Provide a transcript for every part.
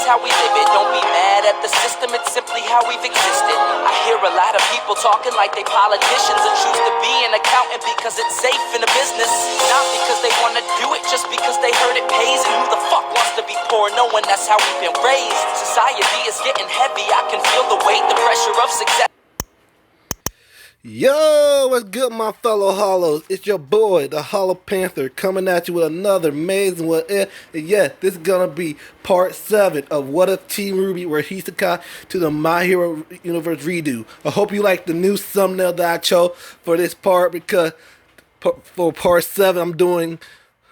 it's how we live it. Don't be mad at the system, it's simply how we've existed. I hear a lot of people talking like they politicians and choose to be an accountant because it's safe in the business. Not because they want to do it, just because they heard it pays. And who the fuck wants to be poor knowing that's how we've been raised? Society is getting heavy, I can feel the weight, the pressure of success. Yo, what's good, my fellow Hollows? It's your boy, the Hollow Panther, coming at you with another amazing one. And yeah, this is gonna be part 7 of What If Team Rwby were Isekaied to the My Hero Universe redo. I hope you like the new thumbnail that I chose for this part, because for part 7, I'm doing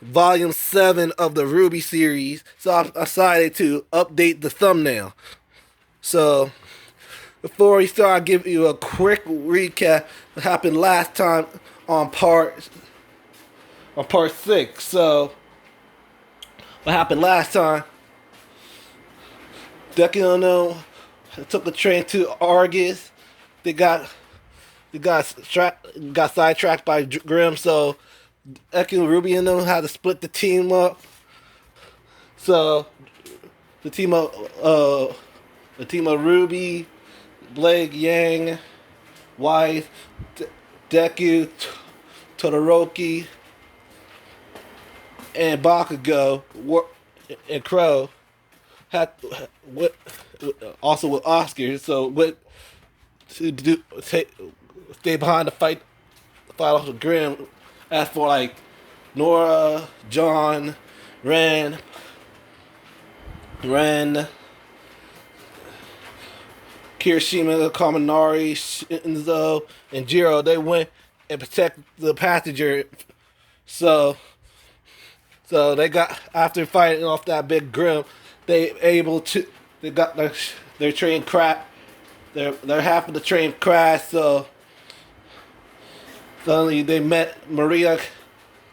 volume 7 of the Rwby series. So I decided to update the thumbnail. So before we start, I'll give you a quick recap of what happened last time on part 6. So, what happened last time? Tyrion took a train to Argus. They got sidetracked by Grimm. So, Rwby and them had to split the team up. So, the team of Rwby, Blake, Yang, Wise, Deku, Todoroki, and Bakugo, and Crow had also with Oscar. So stay behind to fight off with Grimm. As for like Nora, John, Ren, Kirishima, Kaminari, Shinzo, and Jiro, they went and protected the passenger. So they got, after fighting off that big Grimm, they got their train crashed. Their half of the train crashed. So suddenly they met Maria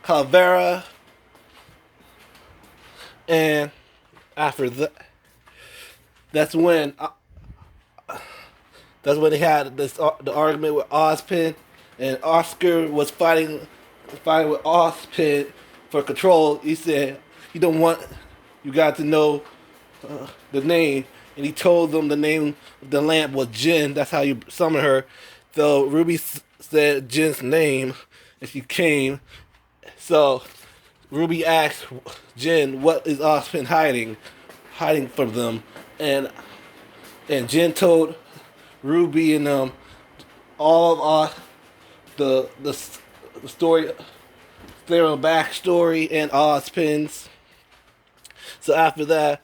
Calavera, and after that, that's when they had the argument with Ozpin, and Oscar was fighting with Ozpin for control. He said, "You got to know the name," and he told them the name of the lamp was Jin. That's how you summon her. So Rwby said Jin's name, and she came. So Rwby asked Jin, "What is Ozpin hiding from them?" And Jin told Rwby and all of the story, their backstory, and Ozpin's. So after that,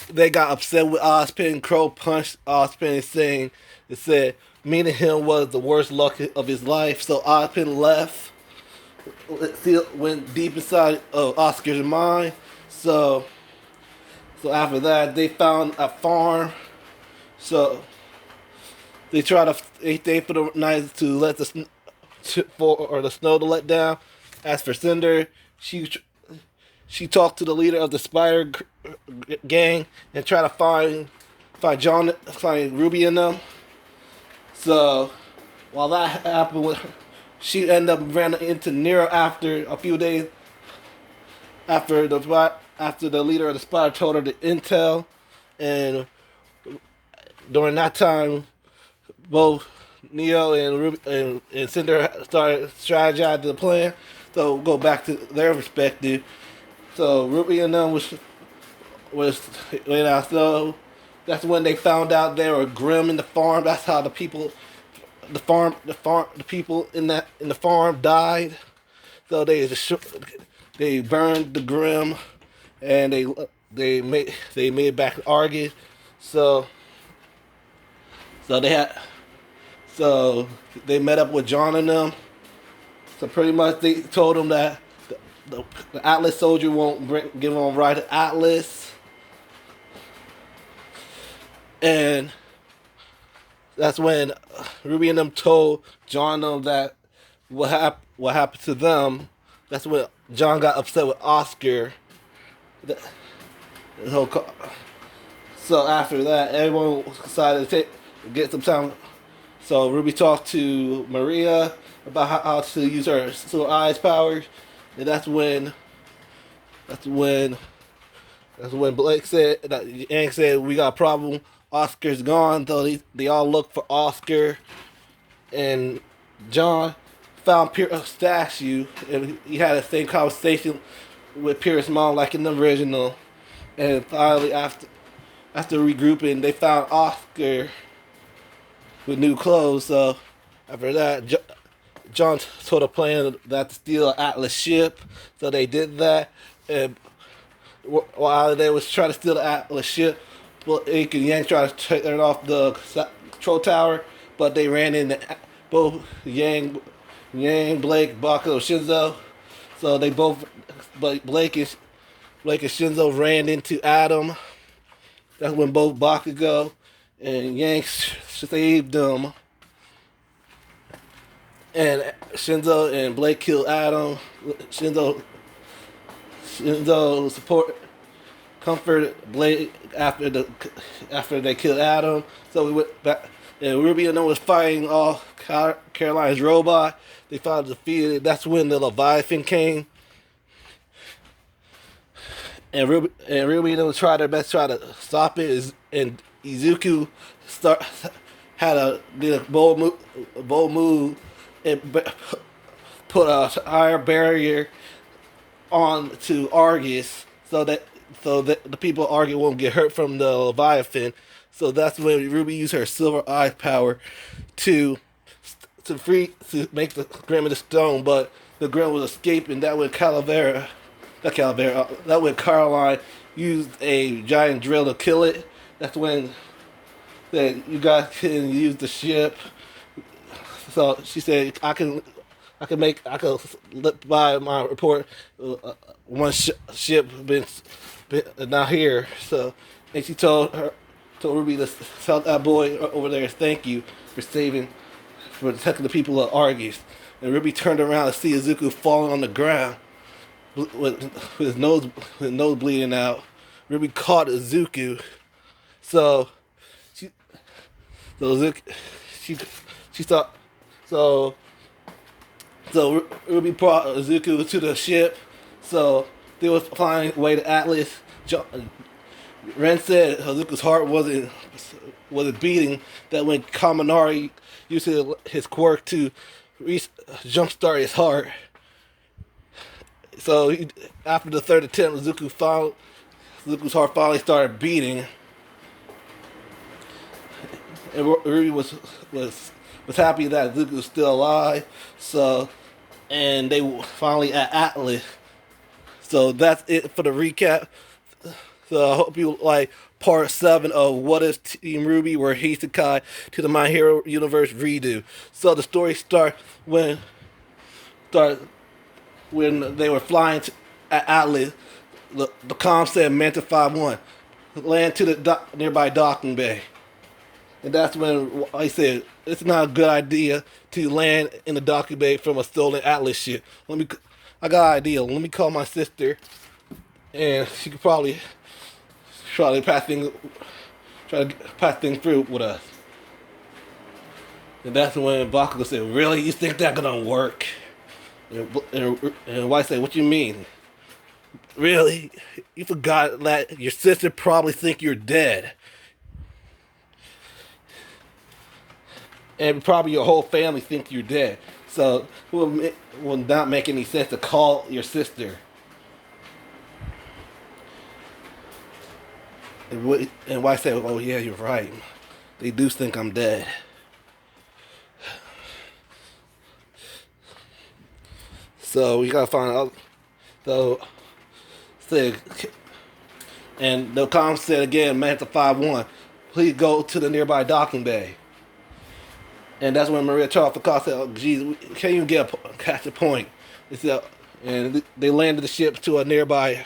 they got upset with Ozpin. Crow punched Ozpin, saying it said meeting him was the worst luck of his life. So Ozpin left. Went deep inside of Oscar's mind. So after that, they found a farm. So they try to for the night to let the snow to let down. As for Cinder, she talked to the leader of the Spider gang and try to find Rwby and them. So while that happened, she ended up running into Nero after a few days after the leader of the Spider told her the intel, and during that time, both Neo and Cinder started strategizing the plan. So go back to their perspective. So Rwby and them was so that's when they found out there were Grimm in the farm. That's how the people in the farm died. So they burned the Grimm, and they made back Argus. So they met up with John and them. So pretty much they told them that the Atlas soldier won't give them a ride to Atlas. And that's when Rwby and them told John them that what happened to them. That's when John got upset with Oscar. So after that, everyone decided to get some time. So Rwby talked to Maria about how to use her eyes powers, and that's when That's when Blake said that Yang said we got a problem. Oscar's gone, though they all look for Oscar, and John found Pierce's statue, and he had the same conversation with Pierce's mom like in the original. And finally, after regrouping, they found Oscar with new clothes. So after that, John sort of planned that to steal an Atlas ship. So they did that, and while they was trying to steal the Atlas ship, Blake and Yang tried to turn off the control tower, but they ran into both Blake, Bakugo, Shinzo. So they both, but Blake and Shinzo ran into Adam. That's when both Bakugo and Yang saved them. And Shinzo and Blake killed Adam. Shinzo comforted Blake after they killed Adam. So we went back, and Rwby and them was fighting all Caroline's Rwby. They finally defeated. That's when the Leviathan came. And Rwby and them tried their best to try to stop it. And Izuku did a bold move and put a higher barrier on to Argus so that the people of Argus won't get hurt from the Leviathan. So that's when Rwby used her silver eye power to make the Grim of the Stone, but the Grim was escaping. That when Caroline used a giant drill to kill it. That's when you guys can use the ship. So she said, I can let by my report one ship been not here. So, and she told Rwby to tell that boy over there thank you for protecting the people of Argus. And Rwby turned around to see Izuku falling on the ground with his nose bleeding out. Rwby caught Izuku. So she thought. So Rwby brought Izuku to the ship. So they was flying away to Atlas. Ren said Izuku's heart wasn't beating. That when Kaminari used his quirk to jumpstart his heart. So after the third attempt, Izuku's heart finally started beating. And Rwby was happy that Izuku was still alive. So, and they were finally at Atlas. So that's it for the recap. So I hope you like part 7 of What If Team Rwby were Isekaied to the My Hero Universe redo. So the story starts when they were flying at Atlas. The comm said Manta 5-1 land to the nearby docking bay. And that's when I said, it's not a good idea to land in the docking bay from a stolen Atlas ship. I got an idea. Let me call my sister, and she could probably try to pass things through with us. And that's when Bakugo said, really? You think that's gonna work? And White said, what you mean? Really? You forgot that your sister probably think you're dead. And probably your whole family thinks you're dead. So it will not make any sense to call your sister. And White said, oh yeah, you're right. They do think I'm dead. So we gotta find out. And the comm said again, Manta 5-1, please go to the nearby docking bay. And that's when Maria Charles said, oh, geez, can't even catch a point. And they landed the ship to a nearby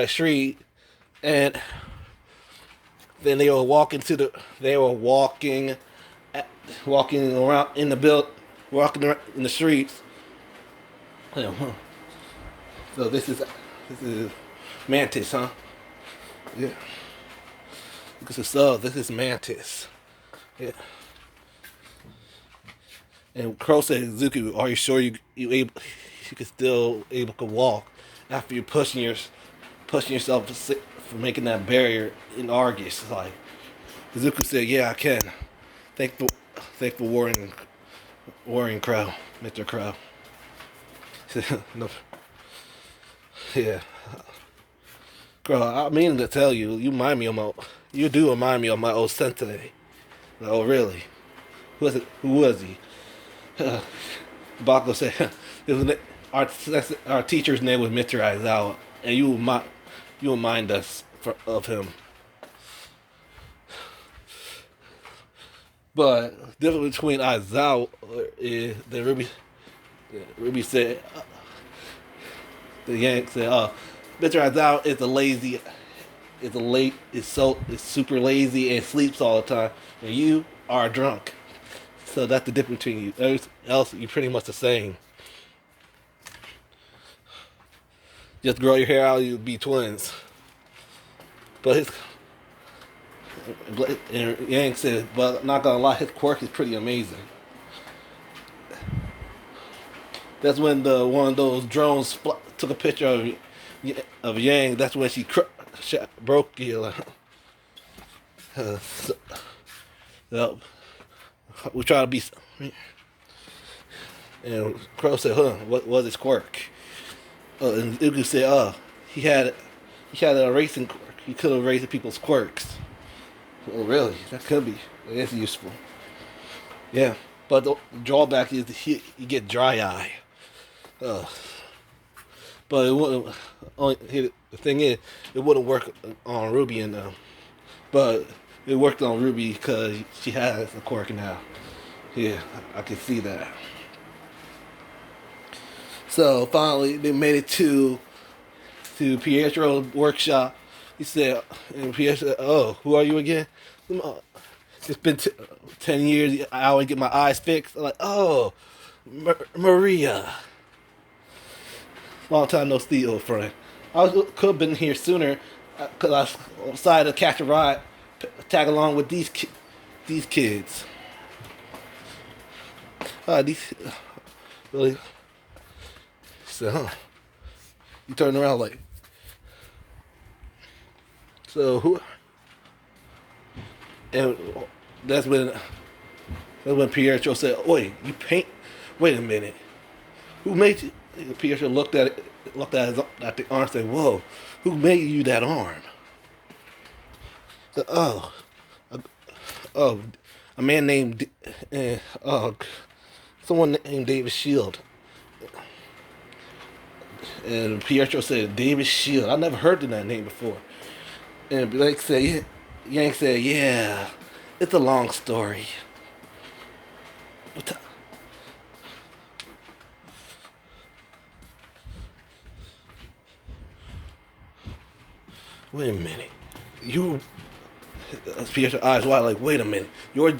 street. And then they were walking around in the streets. So this is Mantis, huh? Yeah. This is Mantis. Yeah. And Crow said, Zuki, are you sure you could still able to walk after you pushing pushing yourself for making that barrier in Argus. Like Izuku said, "Yeah, I can." Thankful warring Crow, Mr. Crow. No, yeah, Crow. I mean to tell you, you do remind me of my old sensei. Like, oh, really? Who was he? Bako said, our teacher's name was Mr. Aizawa, and you will mind us of him. But the difference between Aizawa is that Ruby said, the Yank said, Mr. Aizawa is super lazy and sleeps all the time, and you are drunk. So that's the difference between you. Everything else, you're pretty much the same. Just grow your hair out, you'll be twins. But and Yang said, but not gonna lie, his quirk is pretty amazing. That's when one of those drones took a picture of Yang. That's when she broke you. We try to be, and Crow said, what was his quirk? And Ugu said, he had a racing quirk. He could have erased people's quirks. Oh, really? That could be. It's useful. Yeah, but the drawback is you get dry eye. But it wouldn't. The thing is, it wouldn't work on Ruby and but it worked on Ruby because she has a quirk now. Yeah, I can see that. So finally, they made it to Pietro's workshop. He said, and Pietro said, "Oh, who are you again?" It's been 10 years. I always get my eyes fixed. I'm like, "Oh, Maria." Long time no see, old friend. Could have been here sooner because I decided to catch a ride, tag along with these kids. Really? So, you turn around like, so who? And that's when Pietro said, "Oi, you paint? Wait a minute, who made you?" Pietro looked at the arm, and said, "Whoa, who made you that arm?" So, a man named someone named David Shield. And Pietro said, "David Shield. I never heard of that name before." And Blake said, Yank said, "Yeah, it's a long story." Wait a minute. Pietro's eyes wide like, wait a minute. You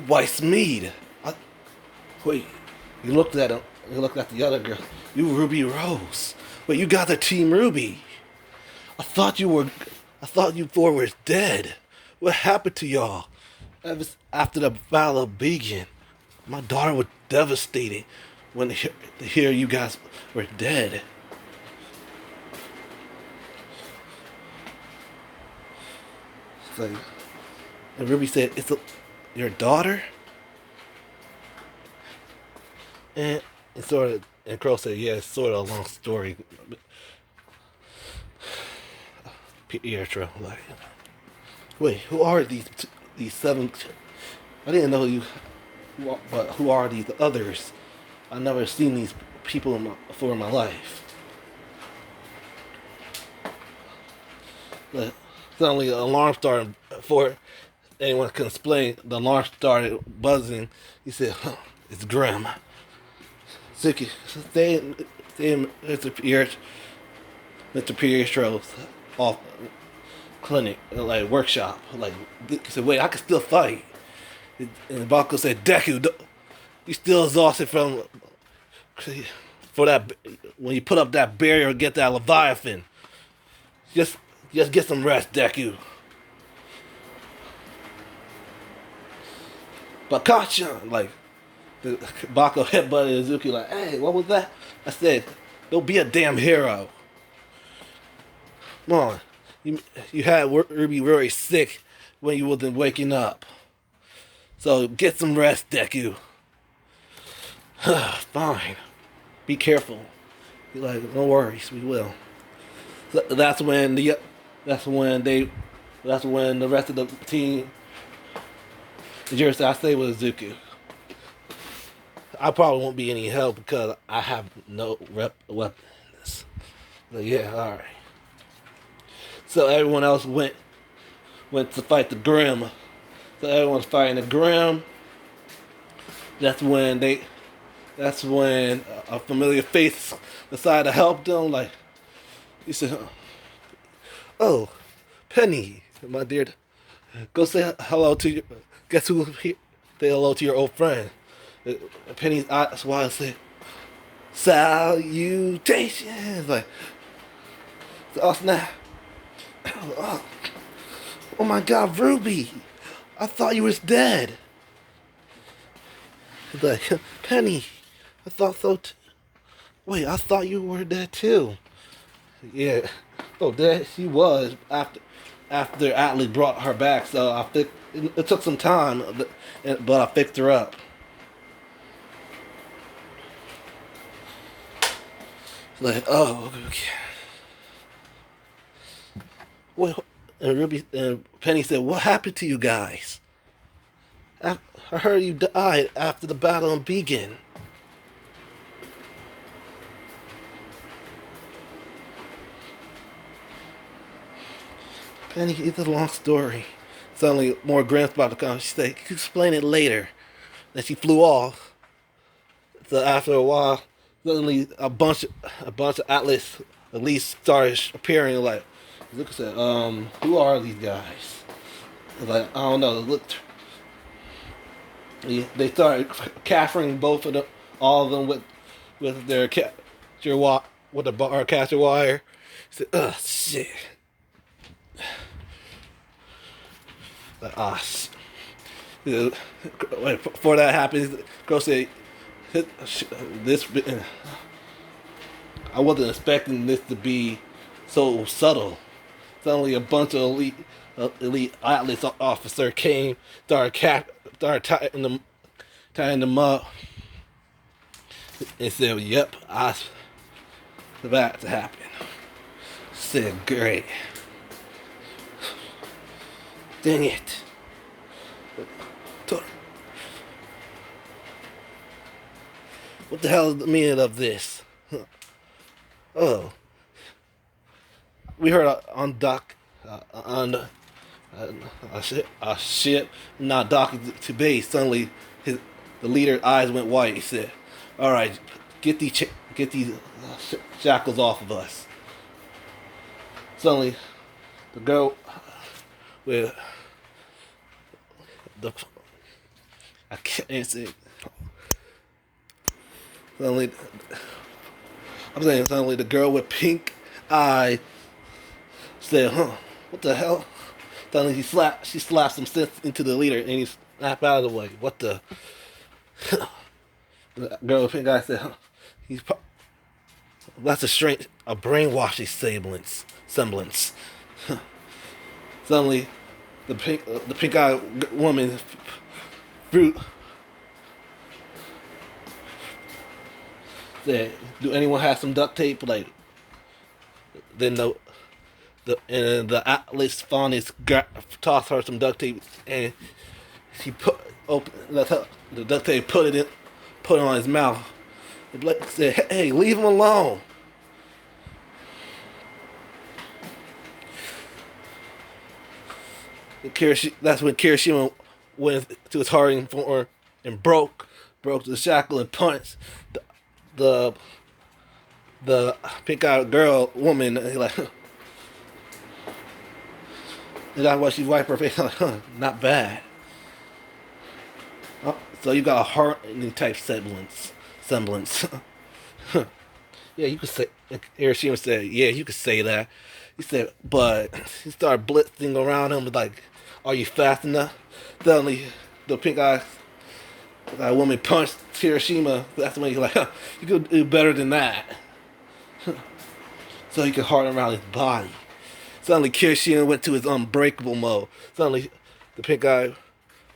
Weiss Mead. Wait. You looked at him. You looked at the other girl. You Ruby Rose. Wait, you got the Team Ruby. I thought you four were dead. What happened to y'all? After the battle of Begin, my daughter was devastated to hear you guys were dead. Like, and Ruby said, your daughter? And Crow said, yeah, it's sort of a long story. Pietro, like, wait, who are these seven? I didn't know but who are these others? I've never seen these people before in my life. Suddenly, the alarm started. Before anyone can explain, the alarm started buzzing. He said, "It's Grim." Zuki, stay in Mr. Pietro's off clinic, like workshop. Like, he said, "Wait, I can still fight." And Bako said, "Deku, you still exhausted for that when you put up that barrier and get that Leviathan. Just get some rest, Deku." But Kacha, like, Bako headbutted Izuki like, "Hey, what was that?" I said, "Don't be a damn hero." Come on. You had Rwby very sick when you wasn't waking up. So get some rest, Deku. Fine. Be careful. He's like, no worries, we will. So that's when the rest of the team, the I stay with Izuku. I probably won't be any help because I have no weapons. But yeah, alright. So everyone else went to fight the Grim. So everyone's fighting the Grim. That's when a familiar face decided to help them. Like, he said, "Oh, Penny, my dear, go say hello to your. Guess who? Say hello to your old friend." Penny's eyes wide and said, "Salutations!" Like, oh snap! Oh my God, Rwby! I thought you was dead. He's like, Penny, I thought so too. Wait, I thought you were dead too. Yeah. Oh, there she was after Atlas brought her back. So it took some time, but I fixed her up. Like, oh, okay. Well, and Rwby and Penny said, "What happened to you guys? I heard you died after the battle in Beacon." Penny, it's a long story. Suddenly, more Grant's about to come. She said, "Can you explain it later?" Then she flew off. So after a while, suddenly a bunch of Atlas elites started appearing. Like, look, said, "Who are these guys?" It's like, I don't know. Look, they started capturing all of them with their with the bar capture wire. He said, "Ugh, shit." Like, before that happens, girl said, "This. I wasn't expecting this to be so subtle." Suddenly, a bunch of elite Atlas officer came, started tying them up, and said, "Yep, I expect that to happen." Said, "Great. Dang it. What the hell is the meaning of this?" Oh, we heard on dock on a ship not docking to base. Suddenly, the leader's eyes went white. He said, "All right, get these shackles off of us." Suddenly, the girl with the I can't say. Suddenly, I'm saying suddenly the girl with pink eye said, "Huh, what the hell?" Suddenly she slapped some sense into the leader and he snapped out of the way. What the? The girl with pink eye said, "Huh, that's a brainwashing semblance." Suddenly, the pink eyed woman fruit said, "Do anyone have some duct tape?" Like, then the Atlas Faunus tossed her some duct tape, and she the duct tape, put it on his mouth. The Blake said, "Hey, leave him alone." That's when Kirishima went to his harding form and broke the shackle and punched the pink-eyed woman. Like, and that's why she wiped her face. Like, not bad. Oh, so you got a hardening type semblance. Yeah, you could say. Hiroshima said, "Yeah, you could say that." He said, but he started blitzing around him, like, "Are you fast enough?" Suddenly, the pink-eyed woman punched Hiroshima. That's when he's like, "You could do better than that." So he could harden around his body. Suddenly, Kirishima went to his unbreakable mode. Suddenly, the pink guy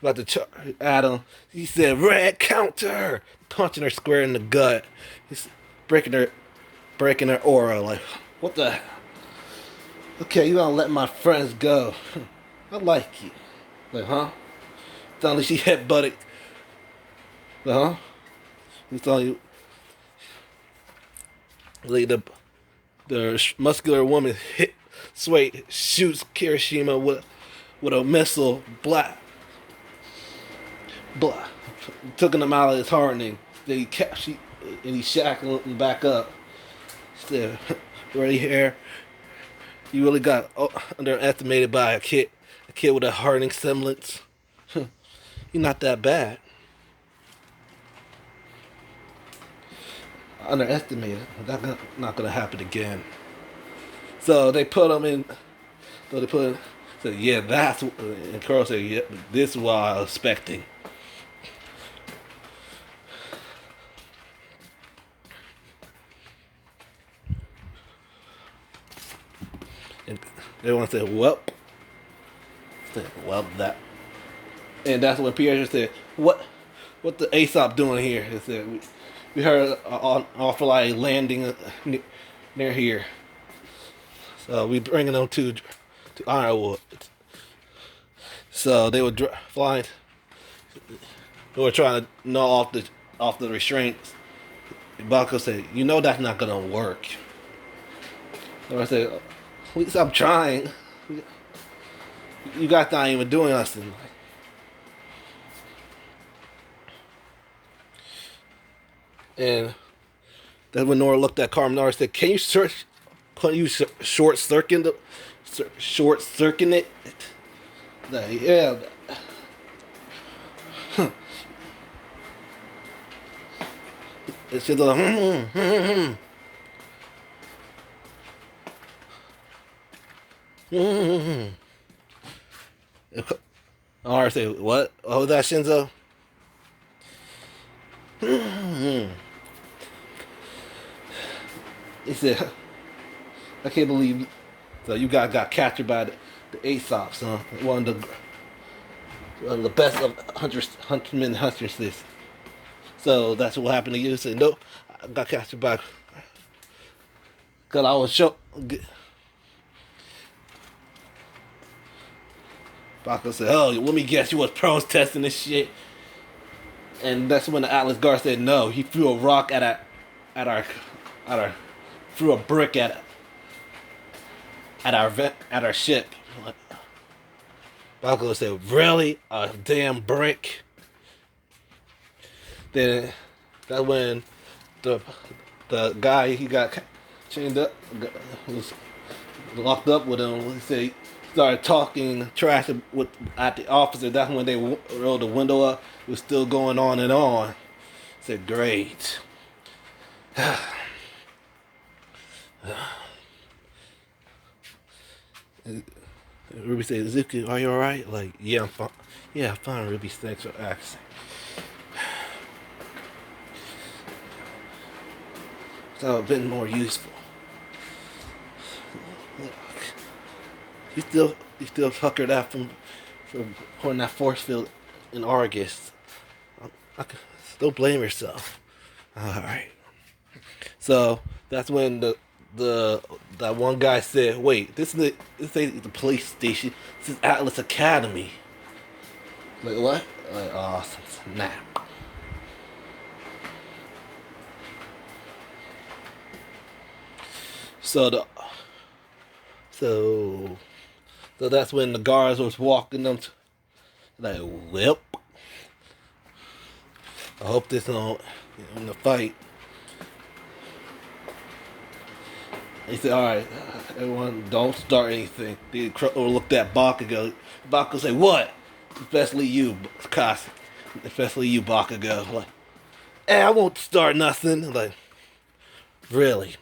about to charge at him. He said, "Red counter!" Punching her square in the gut. He's breaking her aura. Like, what the? Okay, you gonna let my friends go? I like you. Like, huh? Suddenly, she headbutted. Huh? He's telling you, like the muscular woman shoots Kirishima with a missile. Blah, took him out of his hardening. Then he shackled him back up. He said, "Right here, you really got underestimated by a kid with a hardening semblance. You're not that bad. Underestimated. That's not gonna happen again." So they put him in. So they put. Said, "Yeah, that's." And Carl said, "Yeah, this is what I was expecting." And everyone said, "Well," that." And that's when Pierre said, What the Aesop doing here?" He said, "We heard an awful lot of landing near here, so we bringing them to Ironwood." So they were flying. They were trying to gnaw off the restraints. Baco said, "You know that's not gonna work." So I said, "At least I'm trying. You guys not even doing nothing." And then when Nora looked at Carmen, Nora said, "Can you short circuit it?" Like, yeah. It's just like, Nora said, "What? Oh, that Shinzo?" He said, "I can't believe you. So you guys got captured by the Aesops, huh? One of the best of huntsmen and huntresses. So that's what happened to you." He said, "No, I got captured by, because I was Baco said, "Oh, let me guess, you was protesting this shit." And that's when the Atlas guard said, "No, he threw a rock at our threw a brick at our ship." Baco said, "Really? A damn brick?" Then that's when the guy he got chained up, was locked up with him. He said he started talking trash at the officer. That's when they rolled the window up. It was still going on and on. He said, "Great." Rwby said, "Zuki, are you alright?" Like, "Yeah, I'm fine." "Yeah, I'm fine." Rwby thanks for asking. So a bit more useful. You still fuckered out from pouring that force field in Argus. Still blame yourself. Alright. So that's when that one guy said, "Wait, this ain't the police station. This is Atlas Academy." Like, what? Like, oh, snap. So that's when the guards was walking them like, "Whip. I hope this don't in the fight." He said, "Alright, everyone, don't start anything." They looked at Bakugo. Bakugo said, "What?" "Especially you, Kasi. Especially you, Bakugo." Like, "Hey, I won't start nothing." Like, "Really?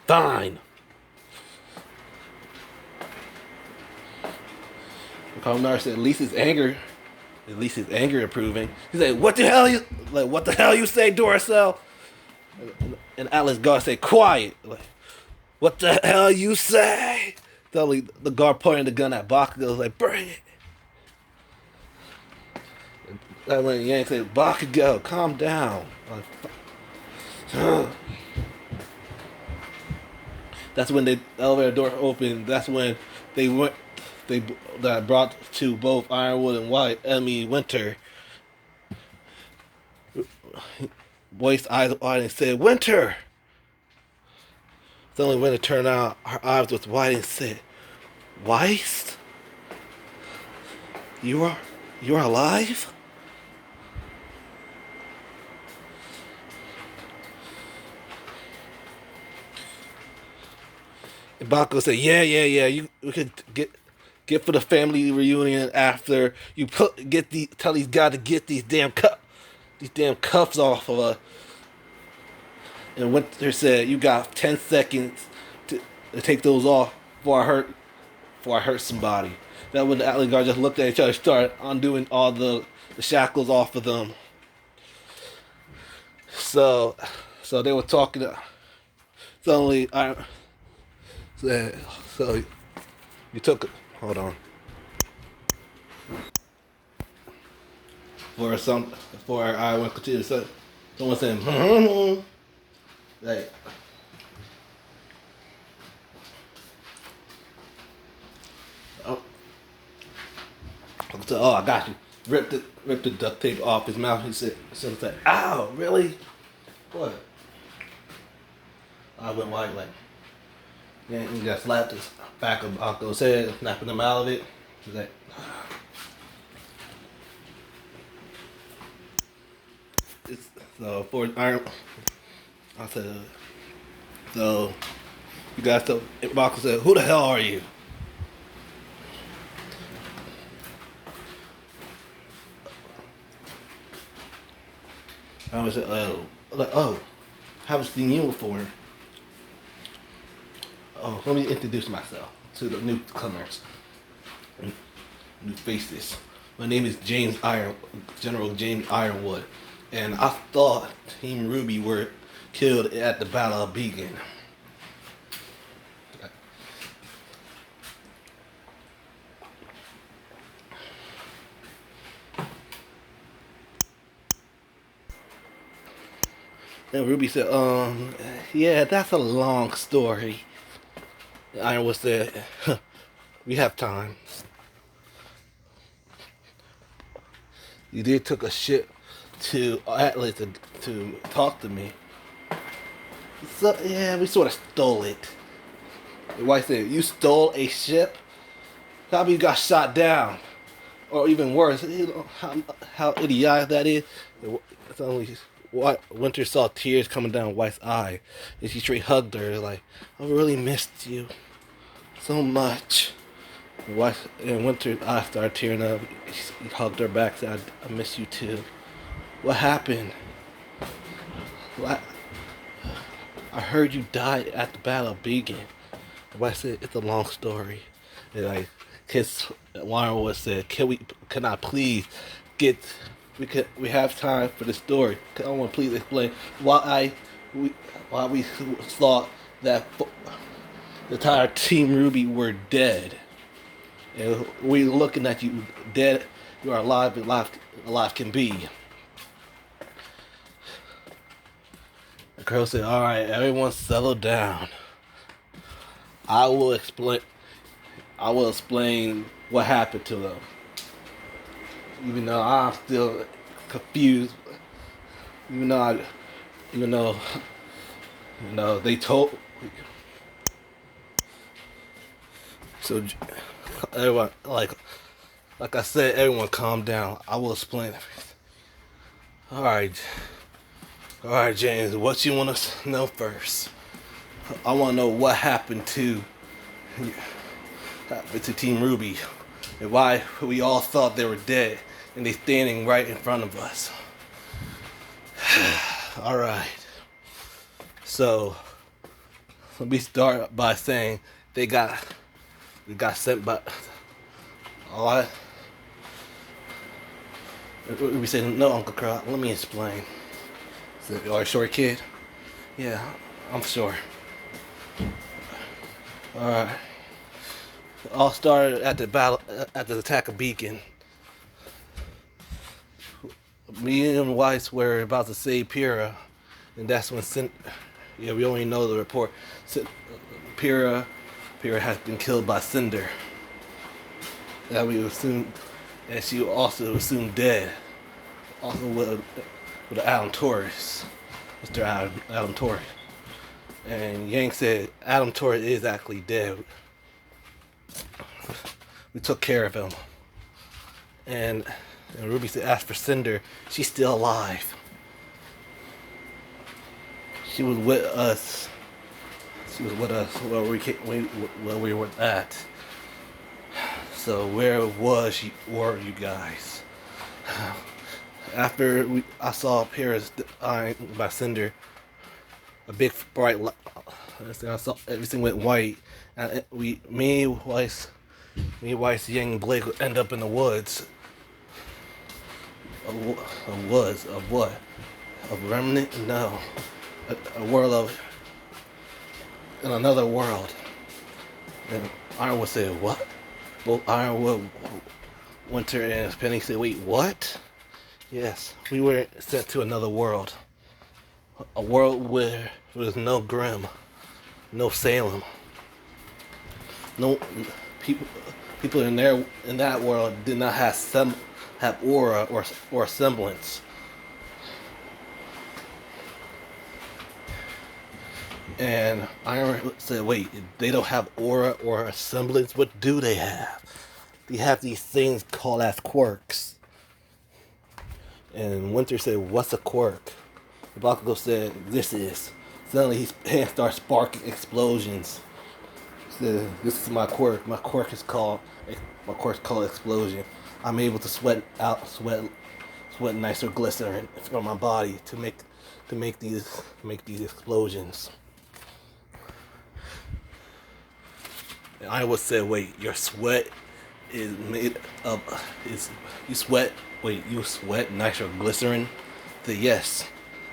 Fine." Kamnar said, At least his anger improving." He said, What the hell you say, Duracell?" And Atlas guard said, "Quiet." Like, What the hell you say? Suddenly, the guard pointing the gun at Bakugo was like, bring it. That when Yang said, Bakugo, calm down. Like, that's when the elevator door opened. That's when they went. They that brought to both Ironwood and White enemy Winter. Voiced eyes wide and said, "Winter." Suddenly, Winter turned out. Her eyes was wide and said, "Weiss, you are alive." And Bakugo said, "Yeah. We could get for the family reunion after you tell these guys to get these damn cuffs off of us." And Winter said, "You got 10 seconds to take those off before I hurt somebody." That when the alley guard just looked at each other, started undoing all the shackles off of them. So they were talking. Suddenly, I said, "So you took hold on for some for I went to continue." So someone said, like, oh, so, "Oh, I got you." Ripped the duct tape off his mouth. He said, "Ow, really? What?" I went white like, yeah, he got slapped his back of Akko's head, snapping him out of it. He's like, it's, so for Iron, I said, so you guys told Akko said, "Who the hell are you?" I was like, "Oh, haven't seen you before." "Oh, let me introduce myself to the newcomers, new faces. My name is General James Ironwood, and I thought Team Rwby were killed at the Battle of Beacon." And Rwby said, yeah, that's a long story." Ironwood said, "We have time. You did took a ship to Atlas to talk to me. So, yeah, we sort of stole it." The wife said, "You stole a ship? How you got shot down? Or even worse, you know, how idiotic that is." It's only Winter saw tears coming down White's eye, and she straight hugged her like, "I really missed you so much." And Winter's eyes started tearing up. He hugged her back, said, I miss you too." "What happened?" "What? I heard you died at the Battle of Beacon." The wife said, "It's a long story." And like his Ironwood said, can I please get we have time for the story. Can I want to please explain why we thought that the entire Team Rwby were dead. And we looking at you dead, you are alive, and alive can be." The girl said, "All right, everyone settle down. I will explain. I will explain what happened to them. Even though I'm still confused. Even though they told." So everyone, like I said, everyone calm down. I will explain everything. All right, James. What you want to know first? I want to know what happened to Team Rwby, and why we all thought they were dead, and they standing right in front of us. All right. So let me start by saying we got sent by. All right. We said, "No, Uncle Carl, let me explain." "So, you are a short kid?" "Yeah, I'm sure." Alright. All started at the battle, at the attack of Beacon. Me and Weiss were about to save Pyrrha, and that's when we only know the report. Pyrrha has been killed by Cinder. That we assume, and she also assumed dead. Also with Adam Torres, Mr. Adam Torres. And Yang said Adam Torres is actually dead. We took care of him. And Rwby said, as for Cinder, she's still alive. She was with us. She was with us where we were at. So where were you guys? After I saw Paris dying by Cinder, a big bright light. I saw everything went white, and me, Weiss, Yang, and Blake would end up in the woods. Of what? Of remnant? No, a world of, in another world. And Ironwood said, what? Both Ironwood, Winter, and Penny said, wait, what? Yes, we were sent to another world. A world where there was no Grimm, no Salem, no people in that world did not have aura or semblance. And Iron said, wait, they don't have aura or a semblance? What do they have? They have these things called as quirks. And Winter said, what's a quirk? Bakugo said, this is. Suddenly his hand starts sparking explosions. He said, this is my quirk. My quirk is called explosion. I'm able to sweat nicer glycerin from my body to make these explosions. And I would say, wait, your sweat is made of you sweat nitroglycerin? I said, yes,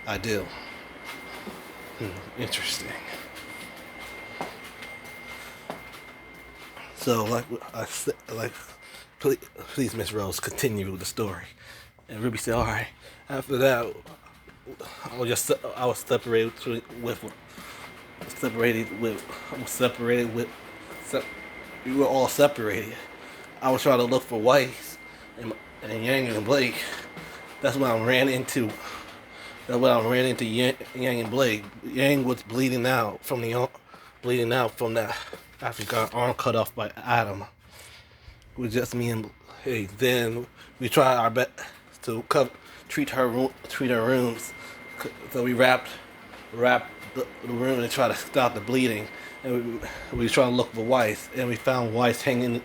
I do. Interesting. So please, Miss Rose, continue with the story. And Rwby said, all right. After that, I was we were all separated. I was trying to look for Weiss and Yang and Blake. That's when I ran into Yang and Blake. Yang was bleeding out from that after he got arm cut off by Adam. It was just me and hey. Then we tried our best to treat her rooms. So we wrapped the room and tried to stop the bleeding. And we tried to look for Weiss, and we found Weiss hanging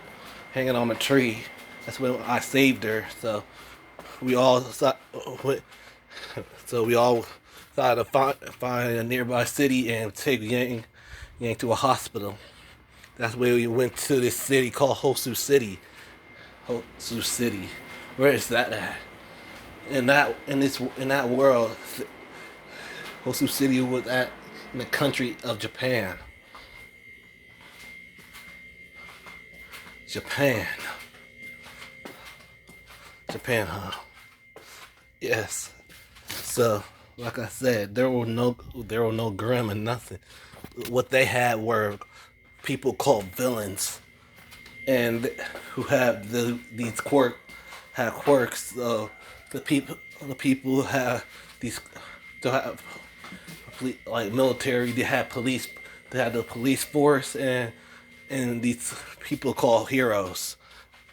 on a tree. That's when I saved her. So we all decided to find a nearby city and take Yang to a hospital. That's where we went to this city called Hosu City. Hosu City. Where is that at? In that world, Hosu City was in the country of Japan. Japan, huh? Yes. So, like I said, there were no Grimm and nothing. What they had were people called villains, and who have these quirks. So the people have these. To have like military. They had police. They had the police force and these people called heroes.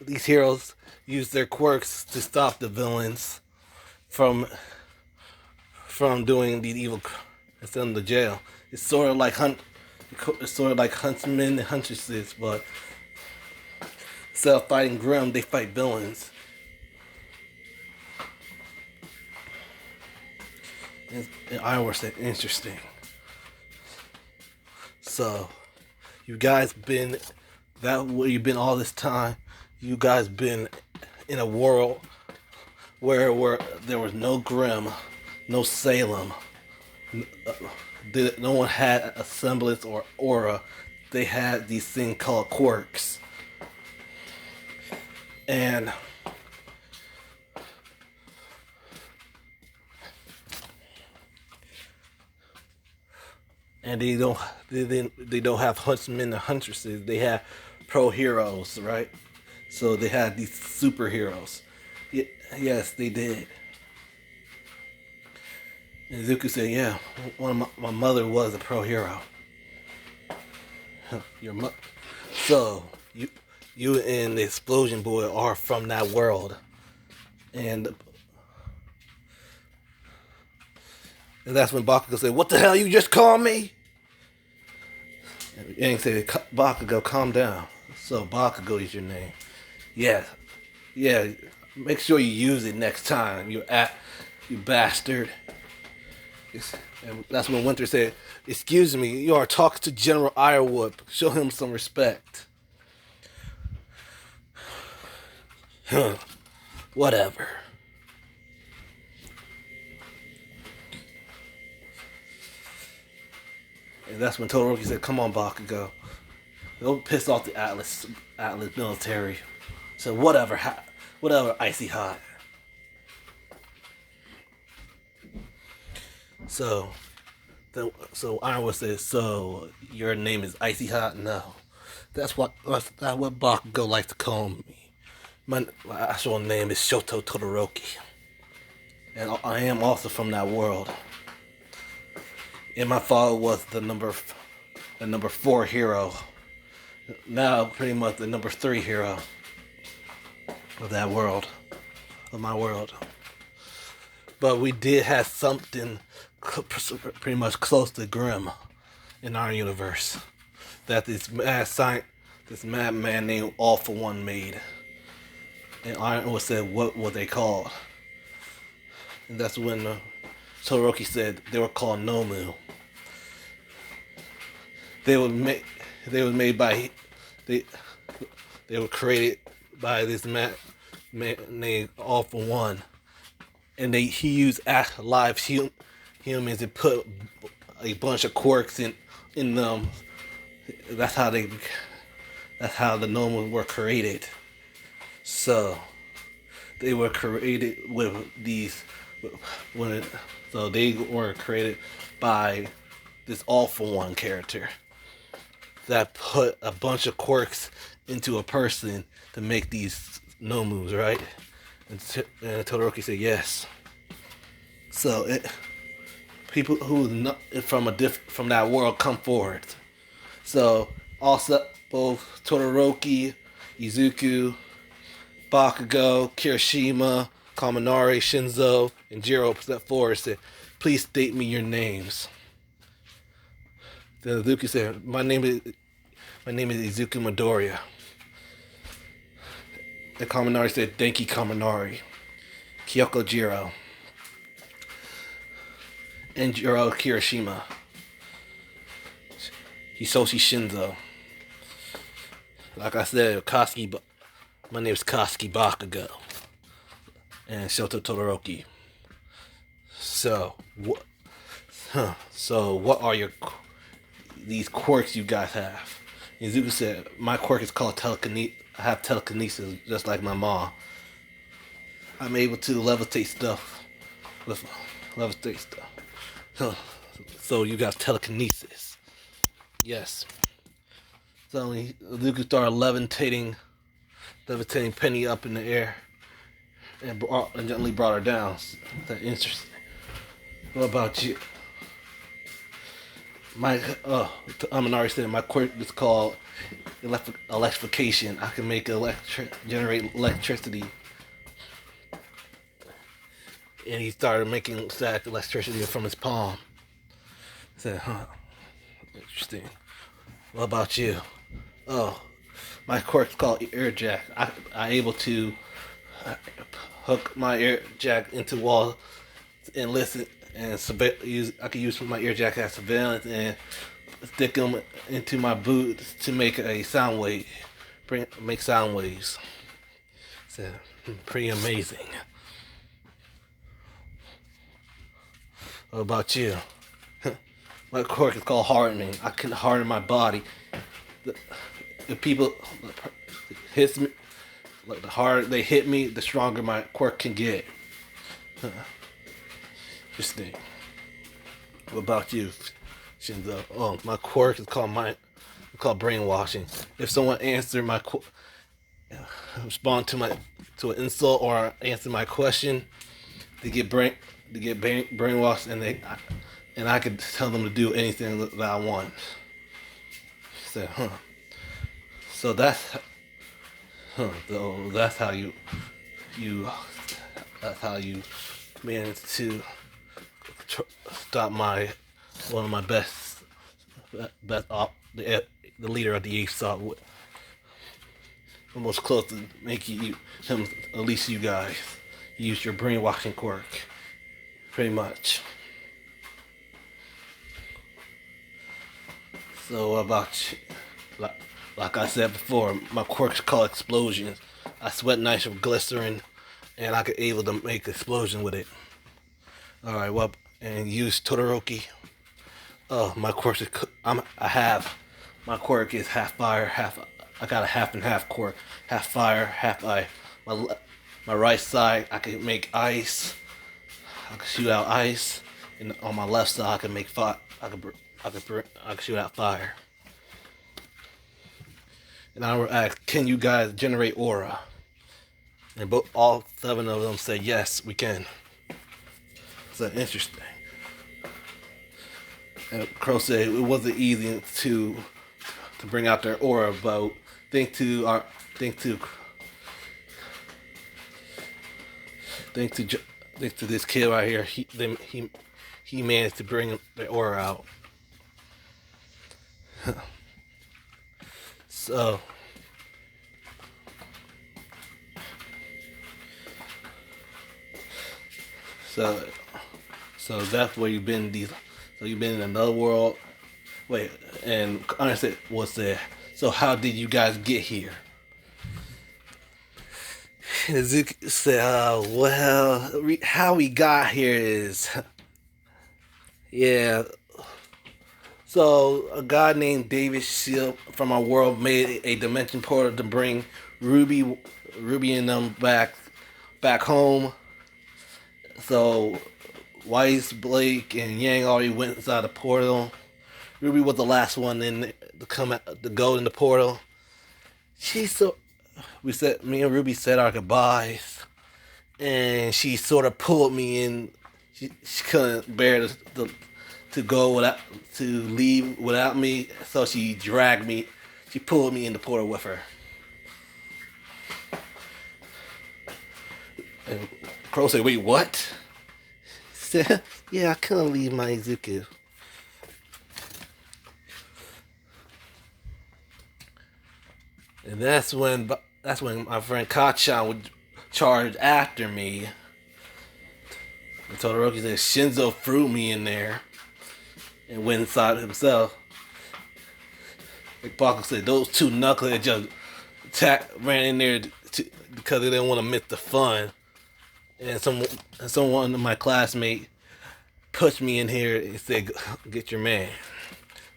These heroes use their quirks to stop the villains from doing the evil and send them to jail. It's sort of like huntsmen and huntresses, but instead of fighting Grimm, they fight villains. And Ironwood said, interesting. So, you guys been where you've been all this time. You guys been in a world where there was no Grimm, no Salem. No one had a semblance or aura they had these thing called quirks. And they don't have huntsmen and huntresses. They have pro heroes, right? So they had these superheroes. Yes, they did. And Izuku said, "Yeah, my mother was a pro hero." So you and the Explosion Boy are from that world, and that's when Bakugo said, "What the hell you just called me?" And Yang said, "Bakugo, calm down." So Bakugo is your name. Yeah, yeah. Make sure you use it next time. You bastard. And that's when Winter said, "Excuse me, you are talking to General Ironwood. Show him some respect." Huh. Whatever. And that's when Todoroki said, "Come on, Bakugo. Don't piss off the Atlas military." So whatever, Icy Hot. So Ironwood says, "So your name is Icy Hot?" "No, that's what Bakugo likes to call me. My actual name is Shoto Todoroki, and I am also from that world. And my father was the number 4 hero. Now pretty much the number 3 hero of that world, of my world. But we did have something pretty much close to Grimm in our universe that this madman named All For One made." And Ironwood said, "What were they called?" And that's when Todoroki said they were called Nomu. They were made by they were created by this man named All For One, and he used live humans and put a bunch of quirks in them. That's how the Nomu were created. So they were created with these. So they were created by this All For One character that put a bunch of quirks into a person to make these Nomus, right? And Todoroki said yes. So people who not from that world come forward. So also both Todoroki, Izuku, Bakugo, Kirishima, Kaminari, Shinzo, and Jiro stepped forward and said, "Please state me your names." Then Izuku said, My name is Izuku Midoriya." And Kaminari said, "Denki Kaminari, Kyoko Jiro, and Jiro Kirishima, Hisoshi Shinzo." Like I said, my name is Kosuke Bakugo, and Shoto Todoroki. So what are these quirks you guys have? Izuku said, "My quirk is called telekinesis. I have telekinesis just like my mom. I'm able to levitate stuff. So you got telekinesis." Yes. So Izuku started levitating Penny up in the air and gently brought her down. That's interesting. What about you? Aminari said my quirk is called electrification. I can generate electricity. And he started making static electricity from his palm. I said, interesting. What about you? Oh, my quirk is called ear jack. I'm able to hook my ear jack into walls and listen and I can use my ear jack as surveillance and stick them into my boots to make a sound wave, make sound waves. So pretty amazing. What about you? My quirk is called hardening. I can harden my body the people hits me, like the harder they hit me, the stronger my quirk can get. Interesting. What about you, Shinzo? Oh, my quirk is called brainwashing. If someone answered respond to an insult or answer my question, they get brainwashed, and I could tell them to do anything that I want. So, so that's how you that's how you managed to stop one of my best the leader of the Eighth Salt, almost close to making him, at least you guys, use your brainwashing quirk, pretty much. So about like I said before, my quirk's called explosions. I sweat nice with glycerin, and I could able to make explosion with it. All right, well, and use Todoroki. Oh, my quirk is my quirk is half fire, half. I got a half and half quirk, half fire, half ice. My right side, I can make ice. I can shoot out ice, and on my left side, I can make fire. I can shoot out fire. And I will ask, can you guys generate aura? And all 7 of them say yes, we can. So interesting. And Crow said it wasn't easy to bring out their aura, but think to this kid right here. He managed to bring the aura out. So that's where you've been. So you've been in another world. Wait, and I said, what's there? So how did you guys get here? Ezekiel said, well, how we got here is, yeah. So a guy named David Shield from our world made a dimension portal to bring Rwby and them back home. So Weiss, Blake, and Yang already went inside the portal. Rwby was the last one in to go in the portal. Me and Rwby said our goodbyes, and she sort of pulled me in. She couldn't bear to leave without me, so she dragged me. She pulled me in the portal with her. And Crow said, "Wait, what?" He said, "Yeah, I couldn't leave my Izuku." And that's when my friend Kachan would charge after me. And Todoroki said Shinzo threw me in there and went inside himself. Like Baku said, those two knuckleheads just ran in there because they didn't want to miss the fun. And someone of my classmate pushed me in here and said, "Get your man."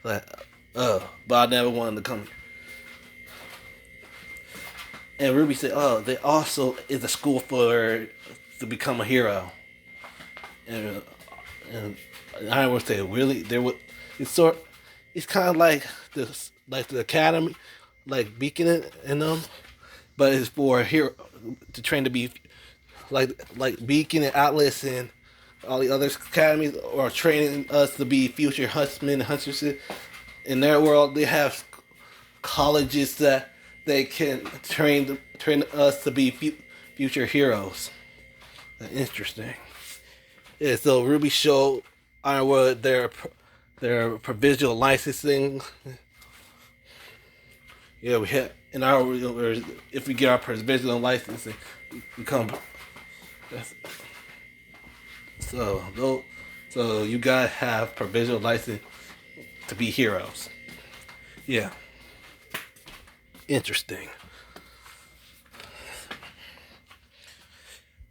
Like, but I never wanted to come. And Rwby said, "Oh, there also is a school to become a hero." And Ironwood said, "Really? It's kind of like the academy, like Beacon and them, but it's for a hero to train to be like Beacon and Atlas and all the other academies are training us to be future huntsmen and huntresses. In their world, they have colleges that they can train us to be future heroes." Interesting. Yeah, so Rwby showed Ironwood their provisional licensing. Yeah, we had in our if we get our provisional licensing, we come. So you guys have provisional license to be heroes. Yeah. Interesting.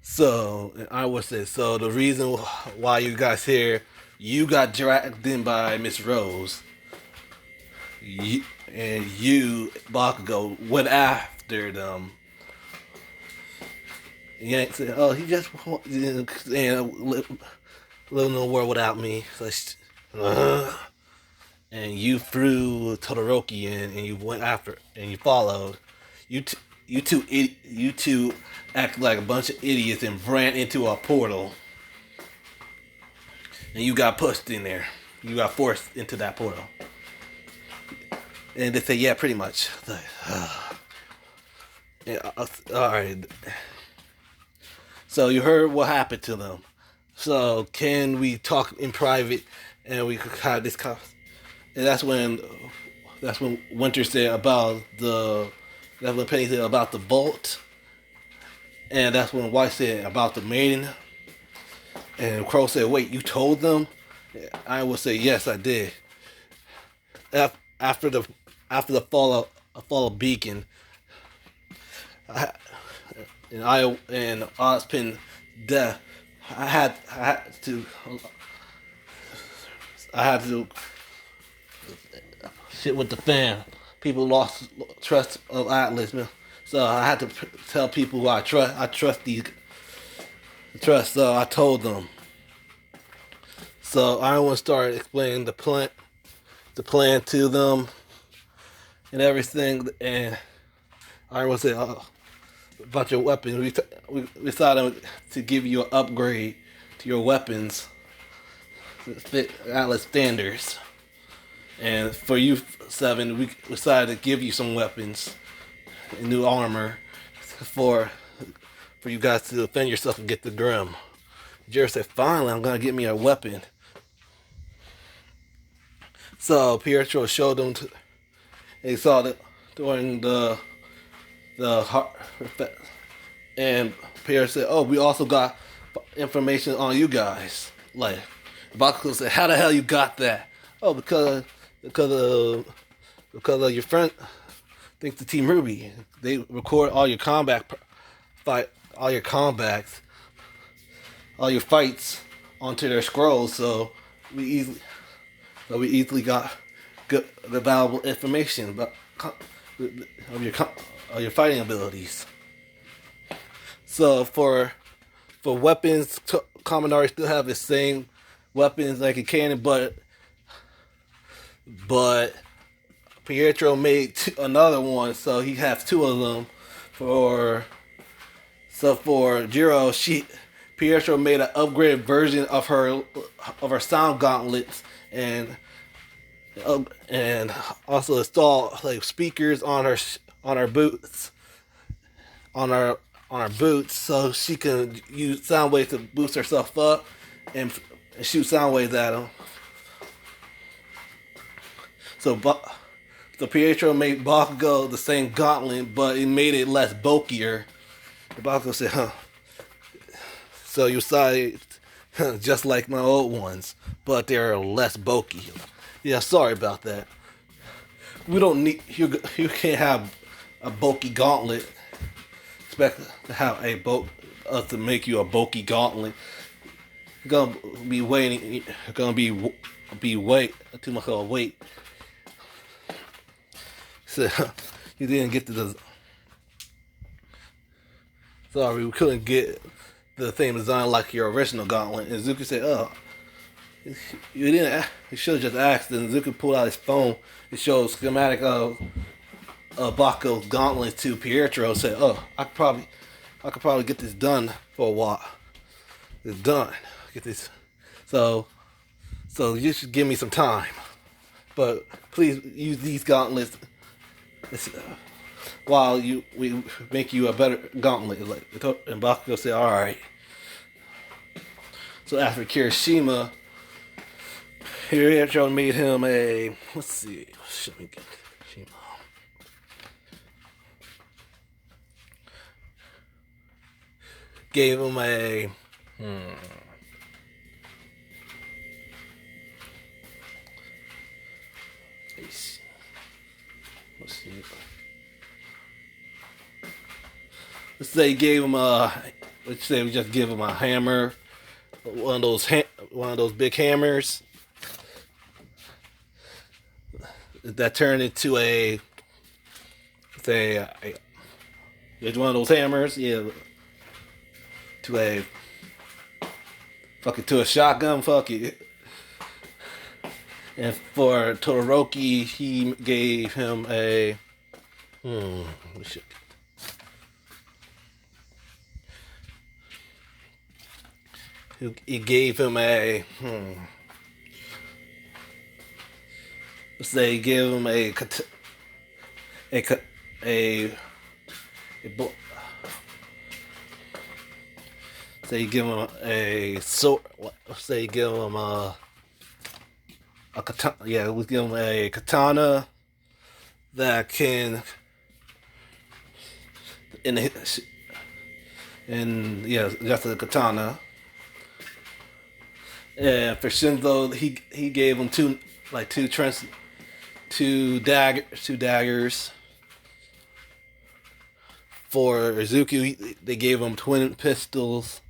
So I would say, so the reason why you guys here, you got dragged in by Miss Rose. you Bakugo went after them. Yank said, "Oh, he just live in the world without me." So, and you threw Todoroki in, and you went after, and you followed. You t- you two acted like a bunch of idiots and ran into a portal, and you got pushed in there. You got forced into that portal, and they say, "Yeah, pretty much." Like, yeah, all right. So you heard what happened to them. So can we talk in private, and we could have this and that's when Winter said about the that's when Penny said about the vault, and that's when White said about the maiden, and Crow said, "Wait, you told them?" I would say, "Yes, I did." After the fall of Beacon, I, and Ozpin death, I had to shit with the fan. People lost trust of Atlas, man. So I had to tell people who I trust. I trust these. Trust. So I told them. So I want to start explaining the plan to them, and everything. And I want to say about your weapons. We decided to give you an upgrade to your weapons to fit Atlas standards. And for you, Seven, we decided to give you some weapons and new armor for you guys to defend yourself and get the Grim. Jerry said, "Finally, I'm gonna get me a weapon." So Pietro showed them. They saw that during the and Pietro said, "Oh, we also got information on you guys." Like Bakugo said, "How the hell you got that?" "Oh, because of your friend, thanks to Team Rwby. They record all your all your combats, all your fights onto their scrolls. So we easily got good, valuable information about of your fighting abilities. So for weapons, Kaminari still have the same weapons like a cannon, but Pietro made another one, so he has two of them. For Jiro, Pietro made an upgraded version of her sound gauntlets, and also installed like speakers on her boots, on her boots, so she can use sound waves to boost herself up and shoot sound waves at them. So Pietro made Bakugo the same gauntlet, but it made it less bulkier. The Bakugo said, "Huh." So you decided, just like my old ones, but they're less bulky. Yeah, sorry about that. We don't need you can't have a bulky gauntlet. Expect to have to make you a bulky gauntlet. You're gonna be waiting. You're gonna be wait too much of a wait. So you didn't get to the. Sorry, we couldn't get the same design like your original gauntlet. And Zuki said, "Oh, you didn't. You should have just asked." And Zuki pulled out his phone. It showed a schematic of Bakugo's gauntlet to Pietro. Said, "Oh, I could probably get this done for a while. It's done. Get this. So you should give me some time. But please use these gauntlets while we make you a better gauntlet." And Bakugo said, "All right." So after Kirishima, Pietro made him a. Let's see. Should we get Kirishima? Gave him a. Let's see. Let's say gave him a. Let's say we just give him a hammer, one of those big hammers. that turned into a it's one of those hammers, yeah, to a to a shotgun, fuck it. And for Todoroki, he gave him a he gave him a let's say he gave him a say you give him a sword. Say you give him a katana. Yeah, we give him a katana that can yeah, just a katana. And for Shinzo, he gave him two daggers. For Izuku, they gave him twin pistols.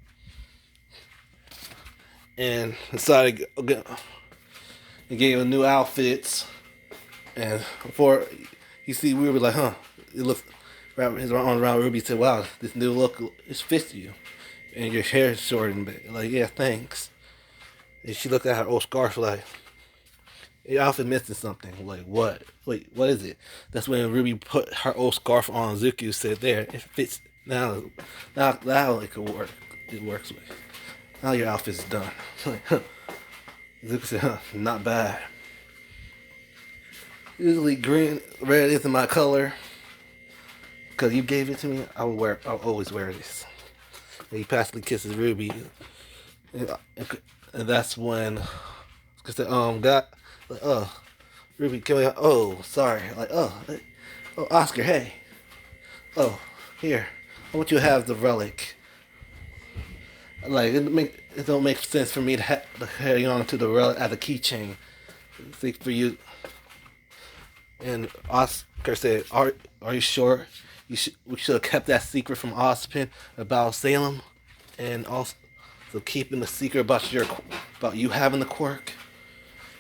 And decided they gave him new outfits. And before you see, we were like, huh? It looks his arm around Rwby said, "Wow, this new look fits you, and your hair is shortened." Like, yeah, thanks. And she looked at her old scarf like, your outfit missing something. Like, what? Wait, what is it? That's when Rwby put her old scarf on Zuki, said, there, it fits. Now it could work. It works with. Now your outfit's done. Zuki said, huh, not bad. Usually red isn't my color. Because you gave it to me, I'll always wear this. And he passively kisses Rwby. And that's when, because got, like, oh, Rwby, can we, oh, sorry. Like, oh, Oscar, hey. Oh, here. I want you to have the relic. Like, it don't make sense for me to carry on to the relic as a keychain. I think for you. And Oscar said, are you sure? We should have kept that secret from Ozpin about Salem, and also keeping the secret about you having the quirk.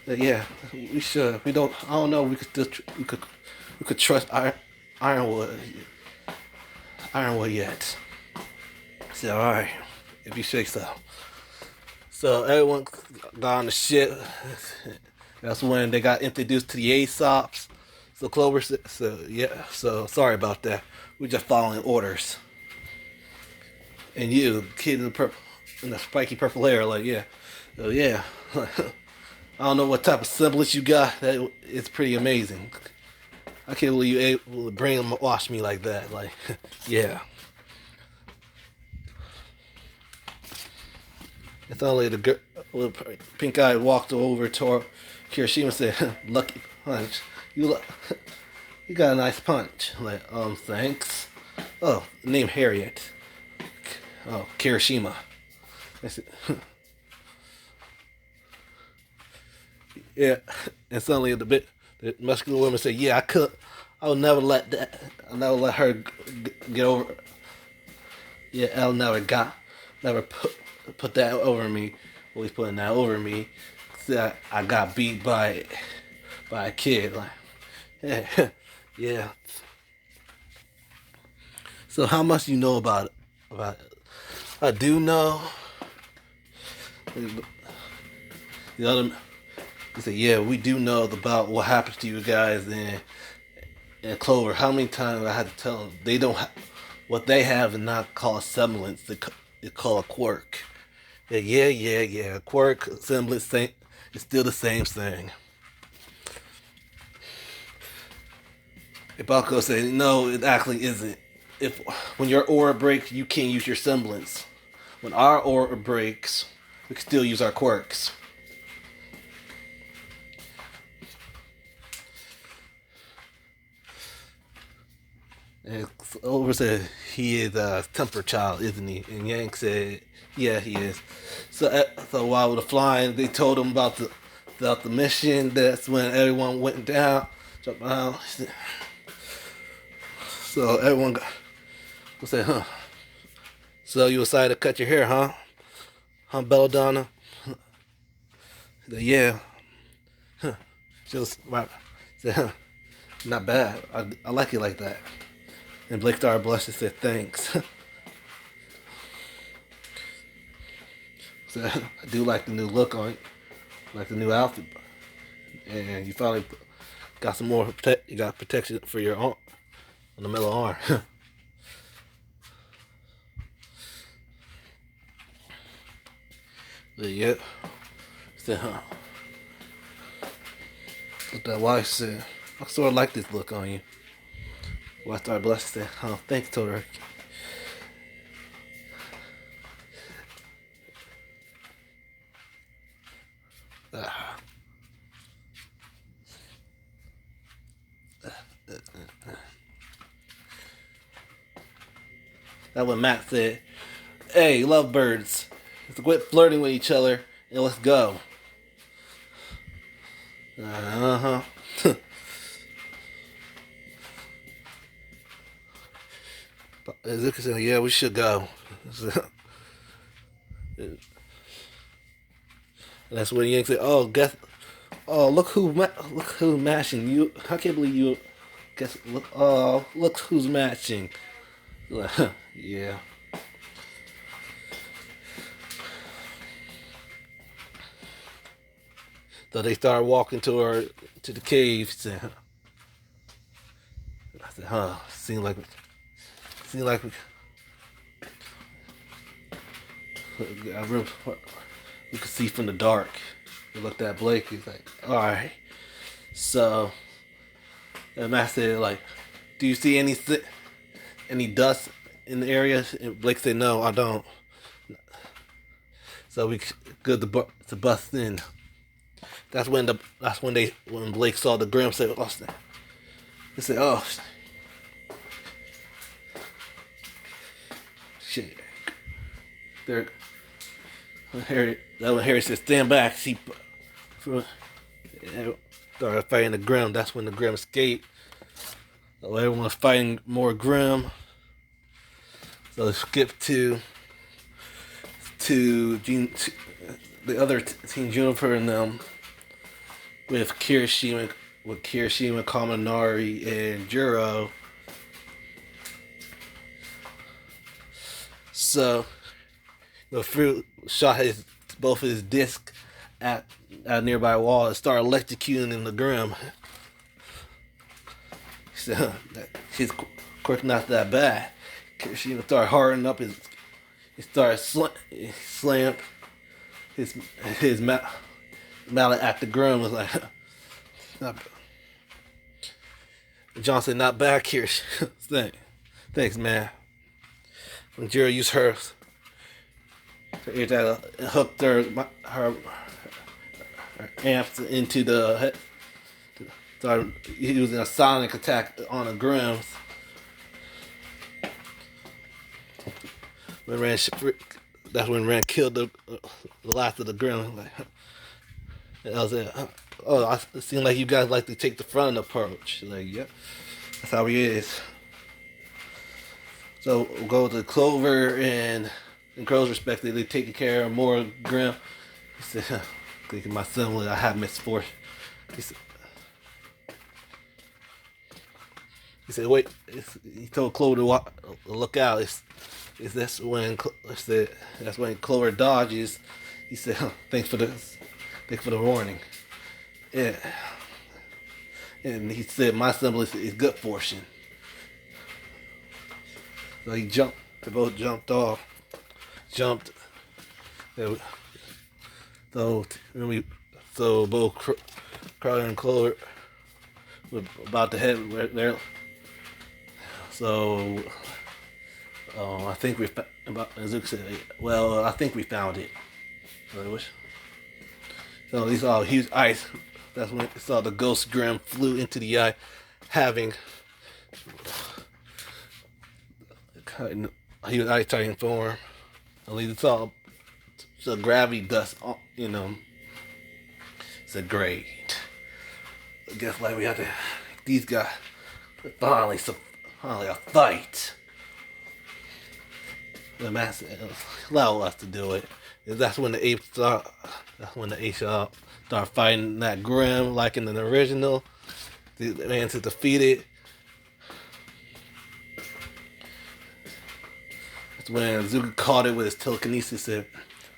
Yeah, we should. I don't know. We could trust Ironwood yet. So all right, if you say so. So everyone got on the ship. That's when they got introduced to the Aesops. So Clover said, so sorry about that. We're just following orders. And you, kid in the spiky purple hair, like, yeah. Oh, yeah. I don't know what type of semblance you got. It's pretty amazing. I can't believe you able to brainwash me like that. Like, yeah. It's only the little pink eye walked over to Kirishima and said, lucky punch. You got a nice punch. Like, thanks. Oh, name Harriet. Oh, Kirishima. I said, yeah. And suddenly the muscular woman said, yeah, I'll never let her get over. Yeah, I'll never put that over me. Well, he's putting that over me. So I got beat by a kid. Like, yeah, yeah. So how much you know about it? I do know. The other, he said, yeah, we do know about what happens to you guys in Clover. How many times I had to tell them they don't what they have is not called a semblance. They call a quirk. Yeah. Quirk, semblance, it's still the same thing. Ibako said, no, it actually isn't. When your aura breaks, you can't use your semblance. When our aura breaks, we can still use our quirks. And Over said, he is a temper child, isn't he? And Yank said, yeah, he is. So while we were flying, they told him about the mission. That's when everyone went down. Jumped down. So everyone said, huh? So you decided to cut your hair, huh? Huh, Belladonna? Yeah. Huh. She was right. Not bad. I like it like that. And Blake started blushing and said thanks. So I do like the new look on it. Like the new outfit. And you finally got some more you got protection for your arm on the middle arm. But yep. So, what that wife said. I sort of like this look on you. Well, I started blushing and said, oh, thanks, Tori. That's what Matt said. Hey, lovebirds, let's quit flirting with each other and let's go. Uh-huh. Ezekiel said, yeah, we should go. And that's when Yank said, oh, look who's matching you. I can't believe you. Look who's matching. Yeah. So they started walking to the cave. I said, huh? Seemed like we could see from the dark. We looked at Blake. He's like, all right. So, and Matt said, like, do you see any dust in the area? And Blake said, no, I don't. So we good to bust in. That's when Blake saw the Grim said, oh, he said, oh shit. There. That when Harry said, stand back. She started fighting the Grim. That's when the Grim escaped. So everyone was fighting more Grim. So skip to the other team, Juniper and them, with Kirishima, Kaminari, and Juro. So the fruit shot both his disc at a nearby wall and started electrocuting the Grim. So his quirk not that bad. Kirishima started hardening up he started slammed his mallet at the Grim. Was like, John said, not bad, Kirsch. Thanks, man. When Jiro used hers, hooked her amps into the. Started using a sonic attack on the Grims. That's when Rand killed the last of the Grim. Like, I was like, oh, it seemed like you guys like to take the front approach. Like, yep, that's how he is. So we'll go to Clover and Crow's respectively, taking care of more Grim. He said, thinking my son, I have misfortune. He said, wait. He told Clover to look out. That's when Clover dodges. He said, thanks for the warning. Yeah. And he said, my symbol is good fortune. So they both jumped off. So both Crowder and Clover were about to head there. So I think Azuka said, well, I think we found it. So these all huge ice. That's when we saw the ghost Grim flew into the eye, having he was ice titan form. At least it's all gravity dust on, It's a great. I guess like we have to. These guys finally a fight. The master allow us to do it. That's when the apes start. That's when the apes start fighting that Grim, like in the original. The man is defeated. That's when Zuka caught it with his telekinesis. Said,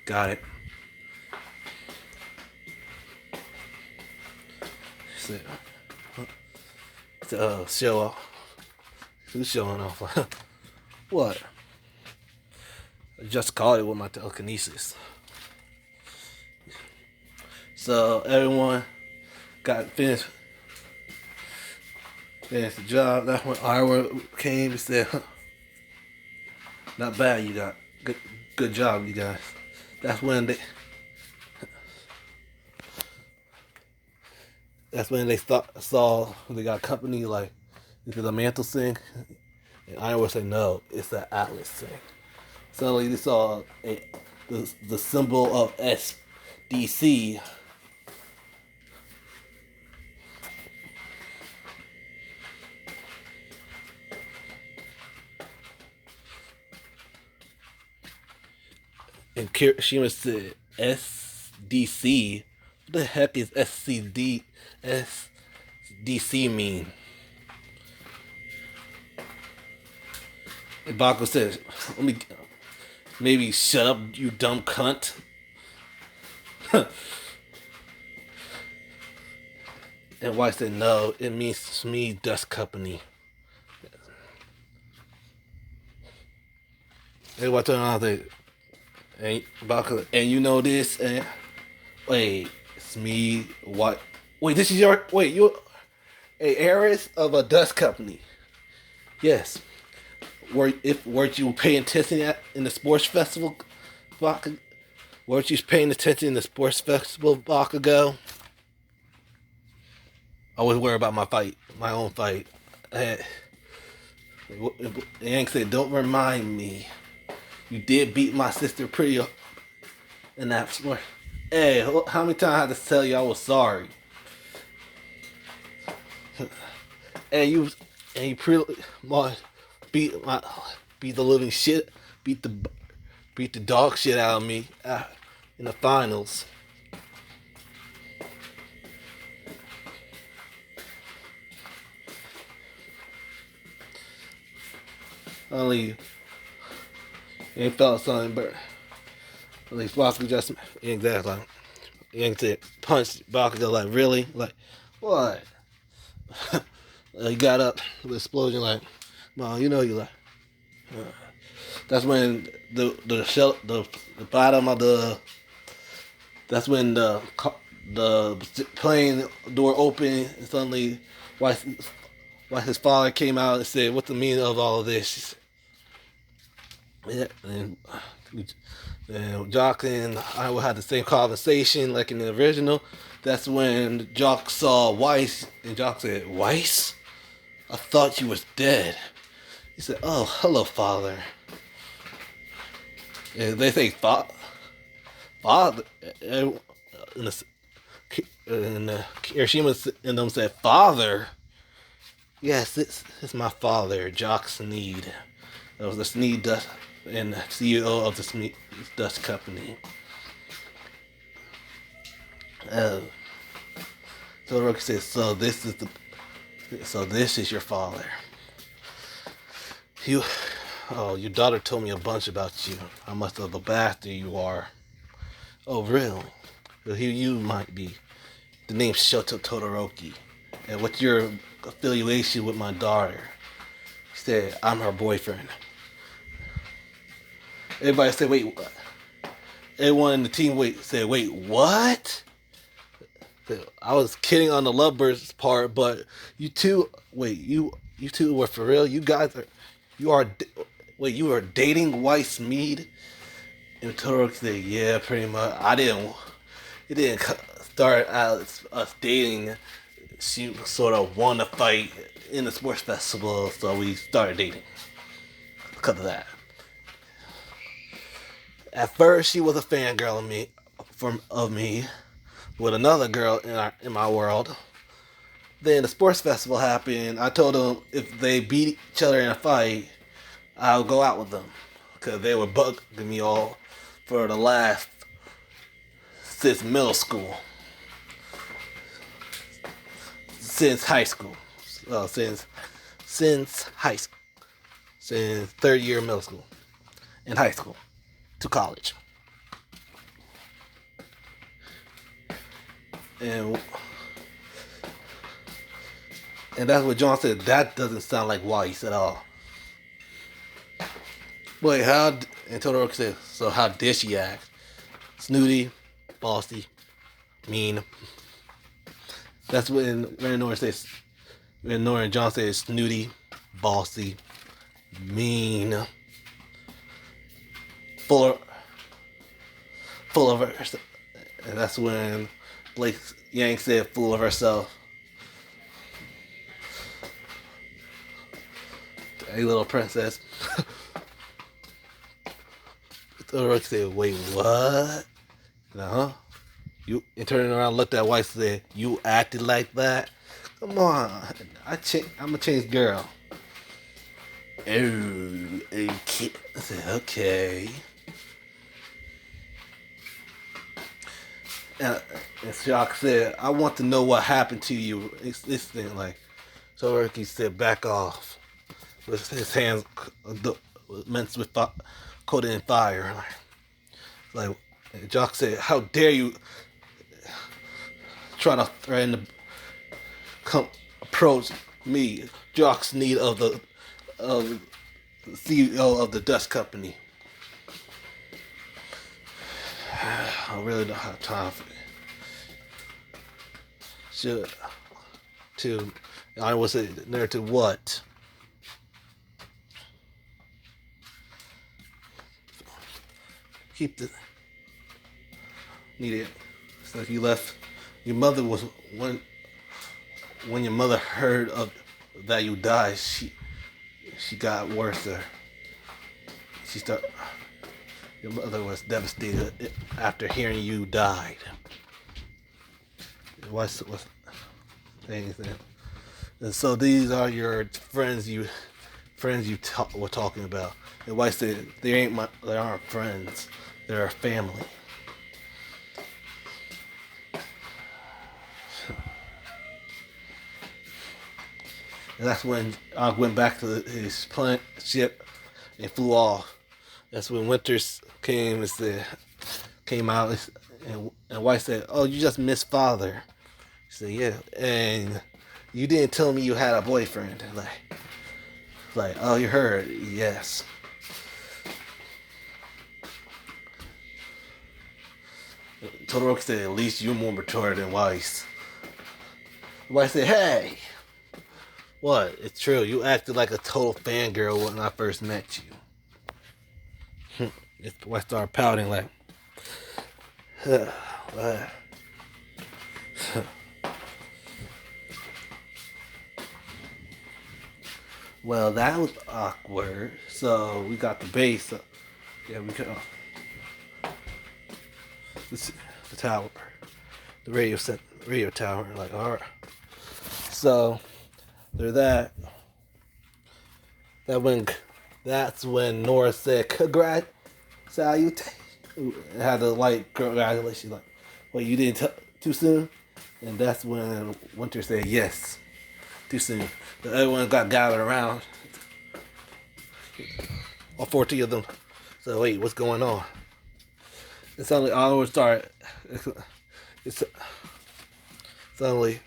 "Got it." He said, "Show off." Who's showing off? What? I just caught it with my telekinesis. So everyone got finished the job. That's when Ironwood came and said, "Not bad, you got good job, you guys." That's when they saw they got company like into the mantle thing, and Ironwood said, "No, it's the Atlas thing." Suddenly they saw the symbol of SDC. And Kirishima said, "SDC? What the heck is SDC mean?" And Baku says, "Let me, maybe shut up, you dumb cunt." And White said, "No, it means Smee Dust Company." And White turned around and said, "And Baku, and you know this? And wait, Smee, what? Wait, this is your, wait, you're a heiress of a dust company?" "Yes." Weren't you paying attention in the sports festival, Baka? Weren't you paying attention in the sports festival, Bakugo? I was worried about my own fight. Yang said, "Don't remind me. You did beat my sister pretty up in that sport." Hey, how many times I had to tell you I was sorry? And you pretty much beat the living shit, beat the dog shit out of me in the finals. Only ain't felt something, but at least Bakugo just exactly. Yang said punch Bakugo like, "Really? Like what?" He got up with explosion like, "Well, you know you like." That's when the bottom of the. That's when the plane door opened and suddenly, his father came out and said, "What's the meaning of all of this?" Yeah, and Jacques and I had the same conversation like in the original. That's when Jacques saw Weiss, and Jacques said, "Weiss? I thought you was dead." He said, "Oh, hello, father." And they say, father, and Hiroshima and them said, "Father?" "Yes, this is my father, Jacques Schnee. That was the Schnee Dust and CEO of the Schnee Dust Company." Todoroki says, "So this is your father. Your daughter told me a bunch about you. How much of a bastard you are." "Oh, really? Well, who you might be. The name's Shoto Todoroki. And what's your affiliation with my daughter?" He said, "I'm her boyfriend." Everybody said, "Wait, what?" Everyone in the team said, "Wait, what?" I was kidding on the lovebirds part, but you two were for real? You are dating Weiss Mead? And Todoroki said, "Yeah, pretty much. It didn't start out as us dating. She sort of won the fight in the sports festival, so we started dating because of that. At first, she was a fangirl of me with another girl in my world. Then the sports festival happened. I told them if they beat each other in a fight, I'll go out with them because they were bugging me all for the last since middle school. since high school. Since high school. Since third year of middle school and high school to college. And that's what John said. That doesn't sound like Weiss at all. Wait, and Todoroki said, so how did she act? Snooty, bossy, mean. That's when Nora and John says snooty, bossy, mean, full of herself. And that's when Blake Yang said full of herself. Hey, little princess. Todoroki said, wait, what? And turning around, looked at Weiss and said, you acted like that? Come on. I'm a changed girl. Oh, okay. I said, okay. And Jacques said, I want to know what happened to you. It's this thing, like, Todoroki said, back off. With his hands coated in fire. Like Jacques said, how dare you try to threaten to approach me, Jacques Schnee of the CEO of the Dust Company. I really don't have time for it. I was there to what? Need it. So you left. Your mother was when your mother heard of that you died. She got worse there. Your mother was devastated after hearing you died. What's anything? And so these are your friends. Were talking about. And Weiss said they aren't friends. They're a family. And that's when Og went back to his ship and flew off. That's when Winters came out and Weiss said, "Oh, you just missed father." He said, "Yeah, and you didn't tell me you had a boyfriend." Like, oh, you heard? Yes. Todoroki said, at least you're more mature than Weiss. Weiss said, hey, what? It's true. You acted like a total fangirl when I first met you. Weiss started pouting like, well, that was awkward. So we got the base. Yeah, we could. The tower, the radio tower. Like, all right. So there's that. That's when Nora said, "Salutation." It had the like congratulations. Like, well, you didn't too soon. And that's when Winter said, "Yes, too soon." But everyone got gathered around. All 40 of them. So wait, what's going on? And suddenly all started. Suddenly,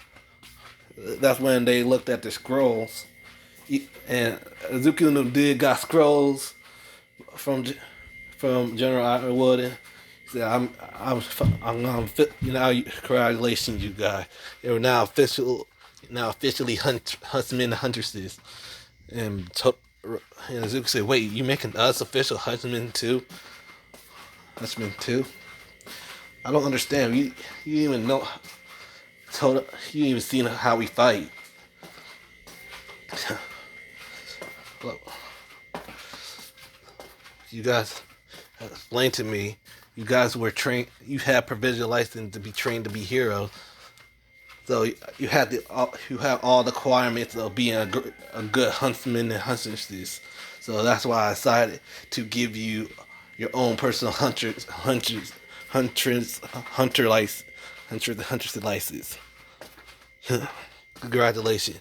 that's when they looked at the scrolls, and Azuki did got scrolls from General Ironwood. And he said, congratulations, you guys. They were now officially huntsmen and huntresses. And Azuki said, wait, you making us official huntsmen too? Huntsmen too? I don't understand. You even know. You even seen how we fight. Look, you guys explained to me. You guys were trained. You had provisional license to be trained to be heroes. So you have all the requirements of being a good huntsman and huntresses. So that's why I decided to give you your own personal hunter license. Congratulations,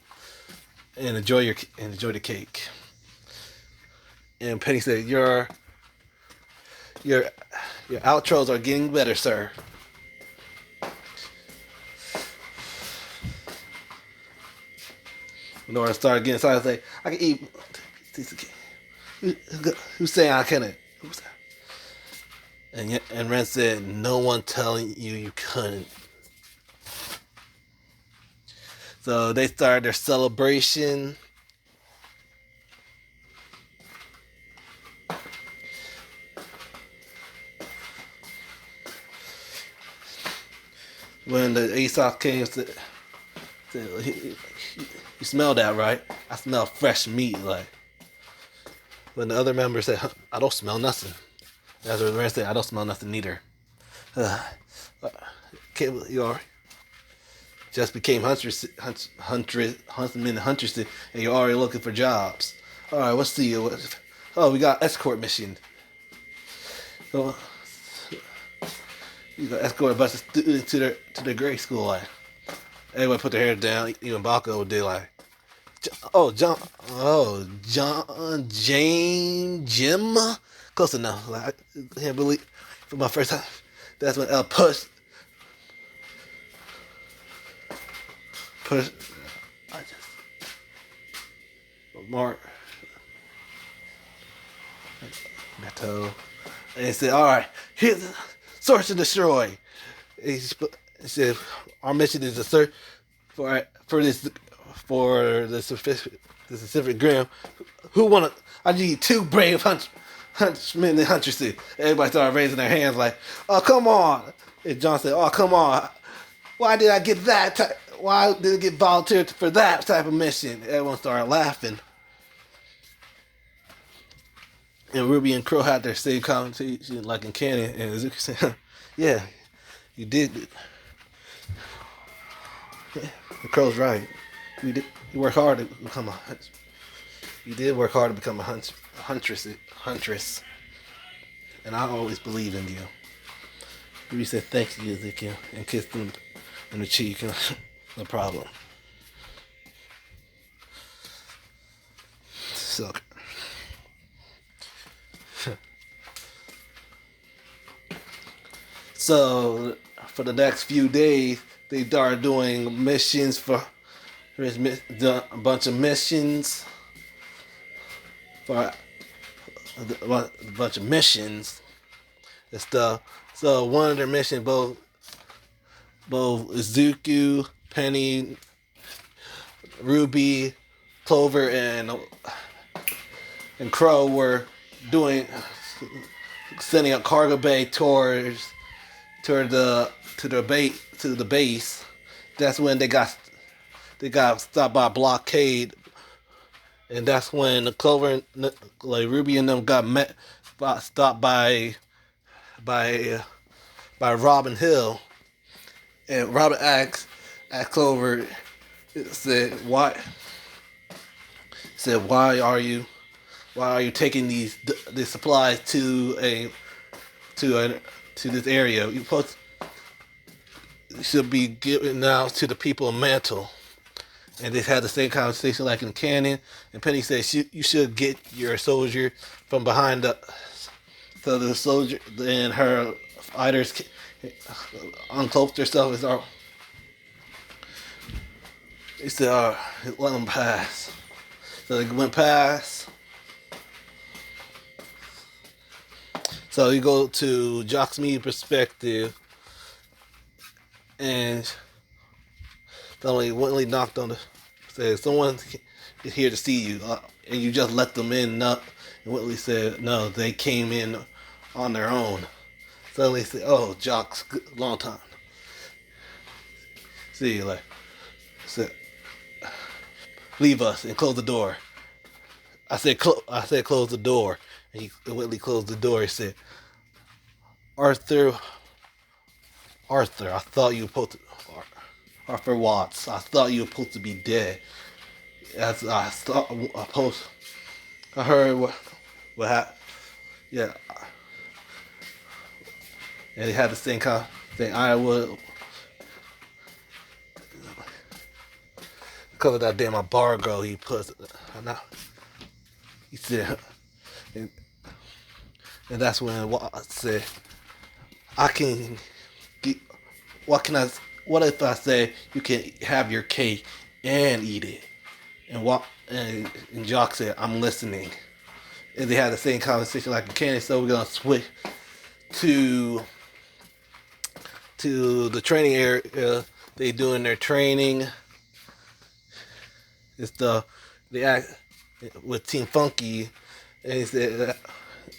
and enjoy the cake. And Penny said, your outros are getting better, sir. Nora started getting excited. Say, I can eat piece of cake. Who's saying I couldn't? And Ren said, no one telling you couldn't. So they started their celebration. When the Aesop came, said you smell that, right? I smell fresh meat. Like when the other members said, I don't smell nothing. As the rest said, I don't smell nothing either. You already just became huntsmen and huntresses, and you're already looking for jobs. All right, let's see. Oh, we got escort mission. So you got escort a bunch of students to their grade school. Like everyone put their hair down. Even Baco did like. John, James, Jim, close enough. Like I can't believe for my first time. That's when push. I just Mark Metal, and he said, "All right, here's the search and destroy." He said, "Our mission is to search for the specific gram. Who wanna? I need 2 brave huntmen and huntresses." Everybody started raising their hands like, "Oh, come on!" And John said, "Oh, come on! Why did I get that? Why did I get volunteered for that type of mission?" Everyone started laughing. And Rwby and Crow had their same conversation like in canon, and Izuku said, "Yeah, you did. Yeah, the Crow's right. You work hard to become a huntress. You did work hard to become a huntress, and I always believe in you." Rwby said, "Thanks, Izuku," and kissed him in the cheek. No problem. So, so for the next few days, they started doing missions a bunch of missions for a bunch of missions and stuff. So one of their missions, both Izuku, Penny, Rwby, Clover, and Crow were sending a cargo bay towards the base. That's when they got stopped by a blockade, and that's when Clover, like Rwby and them, stopped by Robin Hill, and Robin asked Clover, said, "Why are you taking these supplies to this area? You should be giving out to the people of Mantle." And they had the same conversation like in Canyon. And Penny said, "You should get your soldier from behind so the soldier and her fighters uncloaked herself." He said, "Let them pass." So they went past. So you go to Jacques Schnee's perspective, and suddenly Whitley knocked on said, "Someone is here to see you," and you just let them in. And Whitley said, "No, they came in on their own." Suddenly he said, "Oh, Jacques, long time. See you later." Said, "Leave us and close the door." I said, close the door. And Whitley closed the door. He said, Arthur, I thought you were supposed to, Arthur Watts, I thought you were supposed to be dead. As I heard what happened. Yeah." And they had the same kind of thing. Ironwood. because of that damn embargo he put. He said, and that's when I said, I can get. What can I? What if I say you can have your cake and eat it? And Jacques said, I'm listening. And they had the same conversation like Kenny, so we're gonna switch to the training area. They doing their training. It's they act with Team Funky, and he said,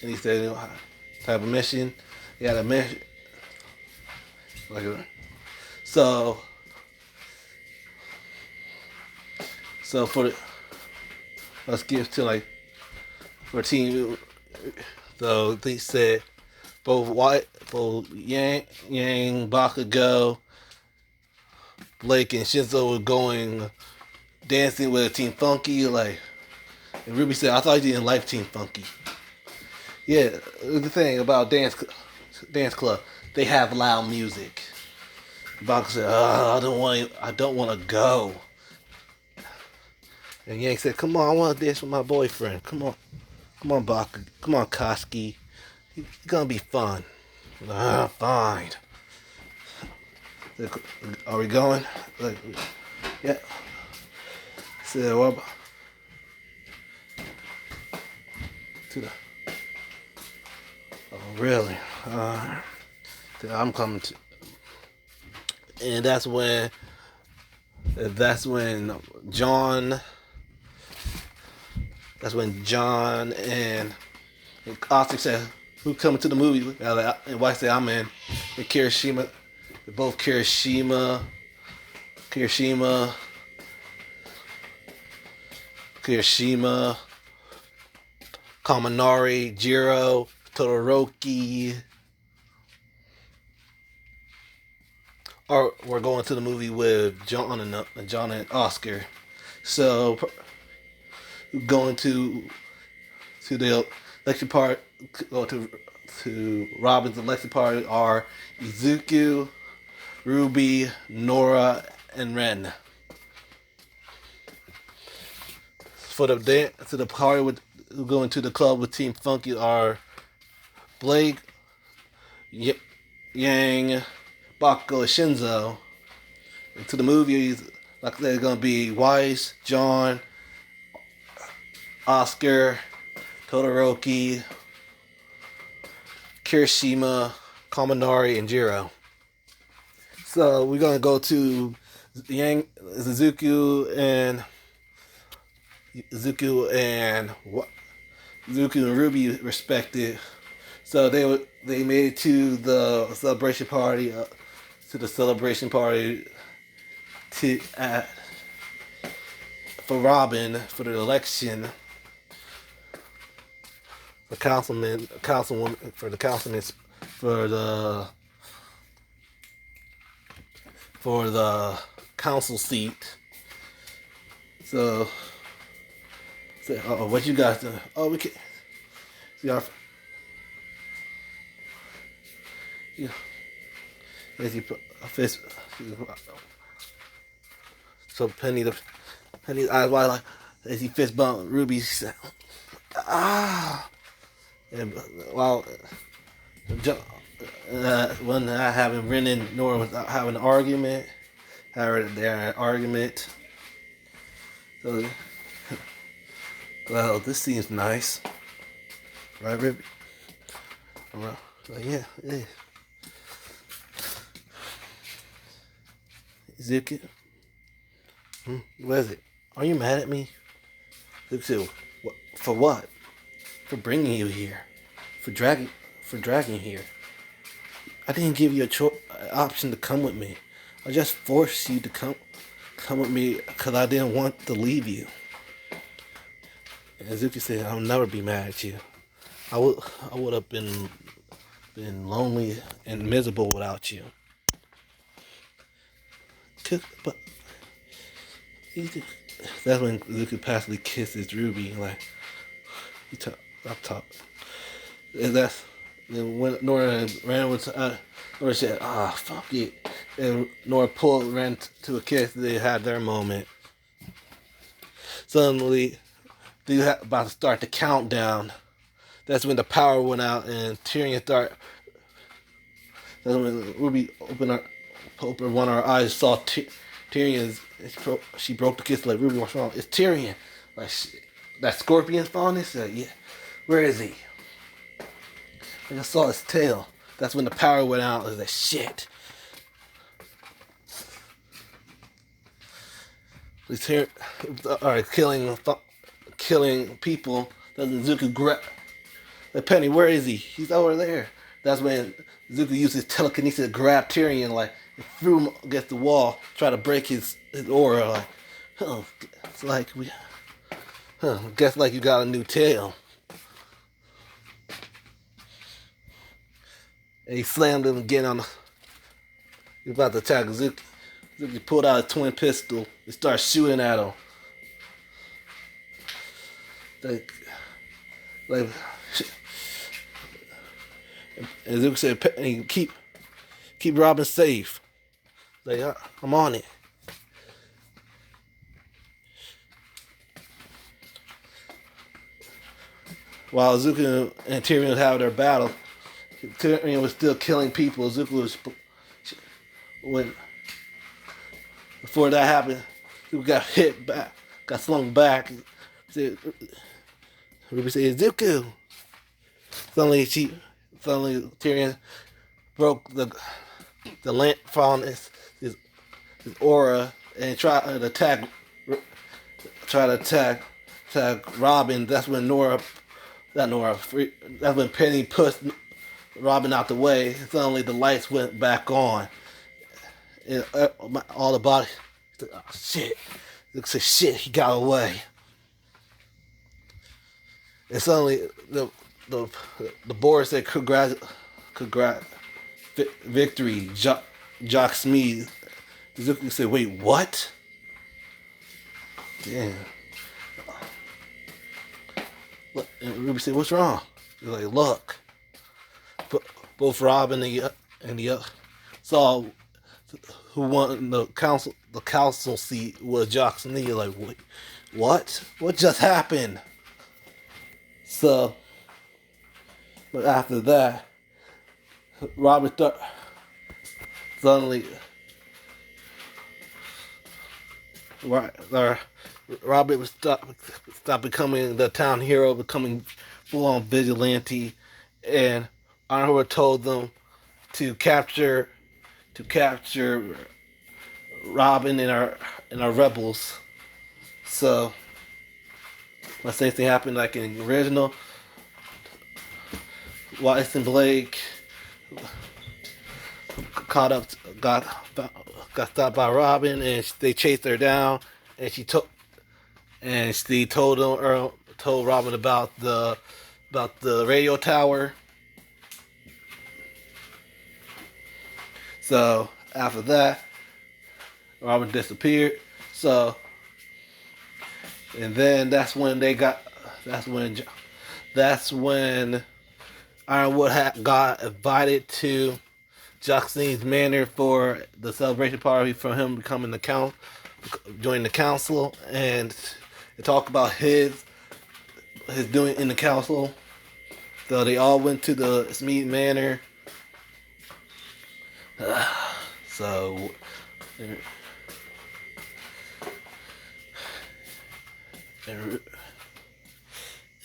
you know, have a mission. He had a mission, like so. So let's give to like for Team. So they said both Yang, Bakugo, Blake, and Shinzo were going dancing with Team Funky. Like, and Rwby said, I thought you didn't like Team Funky. Yeah, the thing about dance club, they have loud music. Bakugo said, I don't want to go. And Yang said, come on, I want to dance with my boyfriend. Come on, Bakugo. Come on, Koski. It's gonna be fun. Fine. Are we going? Like, yeah. So what about to the? Oh really? I'm coming to. And that's when John. That's when John and Oscar said, "Who coming to the movie?" And White said, "I'm in." And Kirishima, both Kirishima, Kaminari, Jiro, Todoroki. We're going to the movie with John and Oscar. So going to the election part, go to Robin's election party are Izuku, Rwby, Nora, and Ren. For the party going to the club with Team Funky are Blake, Yang, Bakugo, and Shinzo. And to the movies, like they're gonna be Weiss, John, Oscar, Todoroki, Kirishima, Kaminari, and Jiro. So we're gonna go to Izuku and Rwby respected. So they made it to the celebration party. For Robin for the election. For the council seat. So what you guys doing? Oh, we can see our. Yeah. As you put a fist. So Penny's eyes wide like as he fist bump Rwby. Said, and while when I having Ren and Nora was having an argument, So, well, this seems nice, right, Rwby? Well, yeah. Zuki, what is it? Are you mad at me? Zuki, for what? For bringing you here, for dragging you here. I didn't give you an option to come with me. I just forced you to come with me because I didn't want to leave you. And Zuki said, "I'll never be mad at you. I would have been lonely and miserable without you." But that's when Zuki passively kisses Rwby, like, I'm talking. And that's when Nora ran with Nora said, fuck it. And Nora pulled ran to a kiss. They had their moment. Suddenly, they're about to start the countdown. That's when the power went out and Tyrion started. That's when Ruby opened one of her eyes, saw Tyrion's. She broke the kiss like, Ruby, what's wrong? It's Tyrion. Like, that scorpion spawned. She said, yeah. Where is he? I just saw his tail. That's when the power went out. I was like, shit. He's here, alright, killing people. Then Zuko grab. Like, Penny, where is he? He's over there. That's when Zuko used his telekinesis to grab Tyrion, like, and threw him against the wall, try to break his aura. Like, it's like guess like you got a new tail. And he slammed him again on the. He was about to attack Zuko. Zuko pulled out a twin pistol and started shooting at him. Like, and Zuko said, keep Robin safe. Like, I'm on it. While Zuko and Tyrion had their battle, Tyrion was still killing people. Zuko was before that happened, Zuko got hit back, got slung back. Ruby said, Zuko. Suddenly Tyrion broke the lamp from his aura and tried to attack Robin. That's when that's when Penny pushed Robin out the way. Suddenly the lights went back on. And all the body, oh, shit. Looks like shit. He got away. And suddenly the board said, victory, Jacques Schnee. Zuko said, wait, what? Damn. Look, and Ruby said, what's wrong? He's like, look. Both Robin and the saw who won the council seat was Jacques Schnee. Like, wait, what? What just happened? So, but after that, Robin suddenly, Robert would stop becoming the town hero, becoming full-on vigilante, and Ironwood told them to capture Robin and our rebels. So, the same thing happened like in the original. Weiss and Blake got stopped by Robin, and they chased her down, and she told Robin about the radio tower. So after that, Robin disappeared. So, and then that's when Ironwood got invited to Jacques Schnee's manor for the celebration party for him becoming joining the council, and they talk about his doing in the council. So they all went to the Schnee manor. So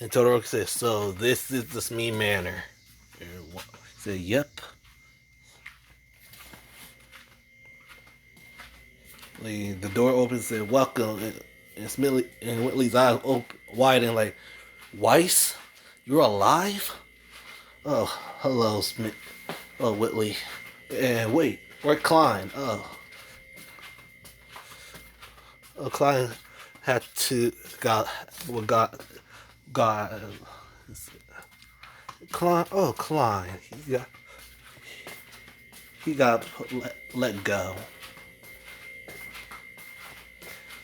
and Todoroki says, so this is the Schnee manor. He said, yep. The door opens and said, welcome, and Whitley's eyes open wide and like, Weiss? You're alive? Oh, hello, Smith. Oh, Whitley. And wait, where's Klein? Oh, Klein had to Klein. Oh, Klein. He got let go.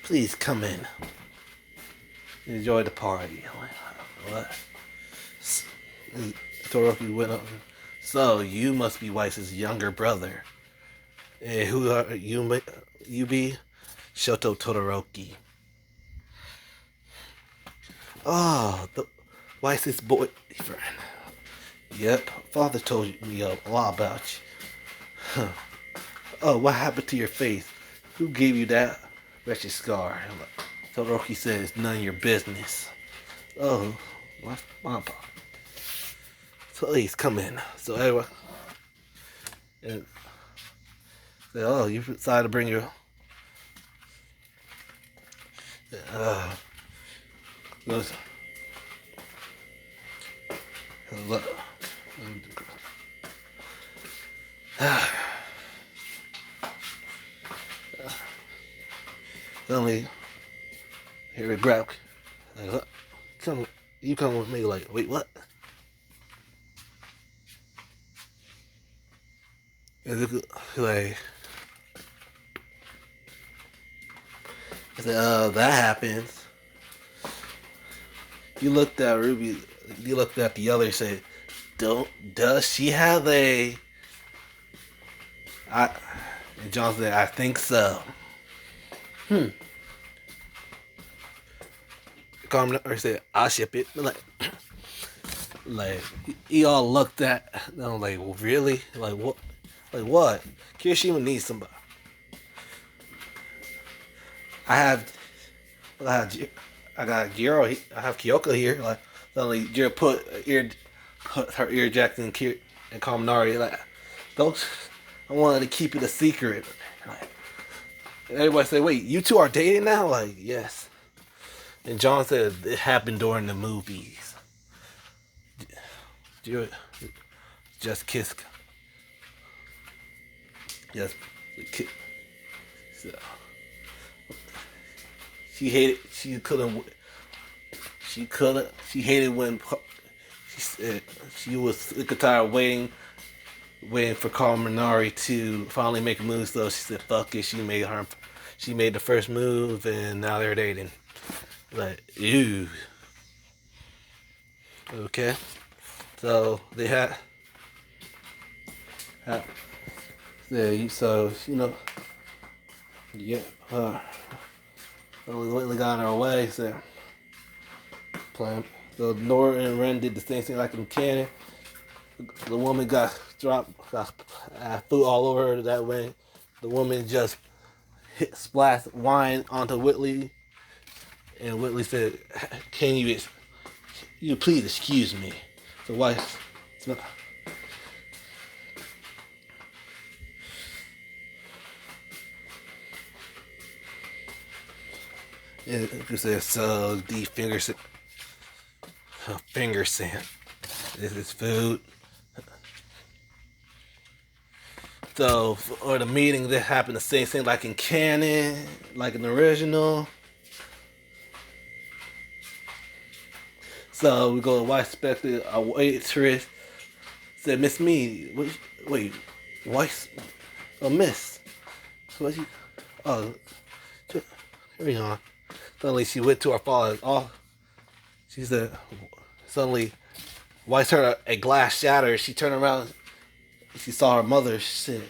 Please come in. Enjoy the party. What? Todoroki went up. So you must be Weiss's younger brother. And who are you? You be Shoto Todoroki. Oh, the Weiss's boyfriend. Yep, father told me a lot about you. Huh. Oh, what happened to your face? Who gave you that wretched scar? Todoroki said it's none of your business. Oh, my please come in. So anyway, and said, oh, you decided to bring your uh, those, suddenly here we grab. Like, come, you come with me. Like, wait, what? And like, I said, that happens. You looked at Ruby. You looked at the other. Said, does she have a? And John said, I think so. Carmen or said, I'll ship it. Like he all looked at. And I'm like, well, really? Like what? Like what? Kirishima needs somebody. I have, I got Giro. I have Kyoko here. Like suddenly, Jiro put her ear jacked in Kaminari. Like, don't. I wanted to keep it a secret. Like, everybody say, wait, you two are dating now? Like, yes. And John said it happened during the movies. Just kiss. Just kiss. So, she hated. She couldn't. She couldn't. She hated when she said she was sick and tired of waiting for Carl Minari to finally make a move. So she said, "Fuck it." She made the first move, and now they're dating. Like, ew. Okay. So they had yeah. So you know, yeah. Whitley got in her way. So plan. So Nora and Ren did the same thing like in Cannon. The woman got food all over her that way. The woman just splashed wine onto Whitley, and Whitley said, "Can you please excuse me?" So why? And it says, "So the finger sand. This is food." So, or the meeting that happened the same thing like in canon, like in the original. So we go to White Spectre, a waitress said, "Miss Me, wait, White, oh Miss, what you, oh, carry on." Suddenly she went to her father. Oh, she said, suddenly, White heard a glass shatter. She turned around. She saw her mother. She said,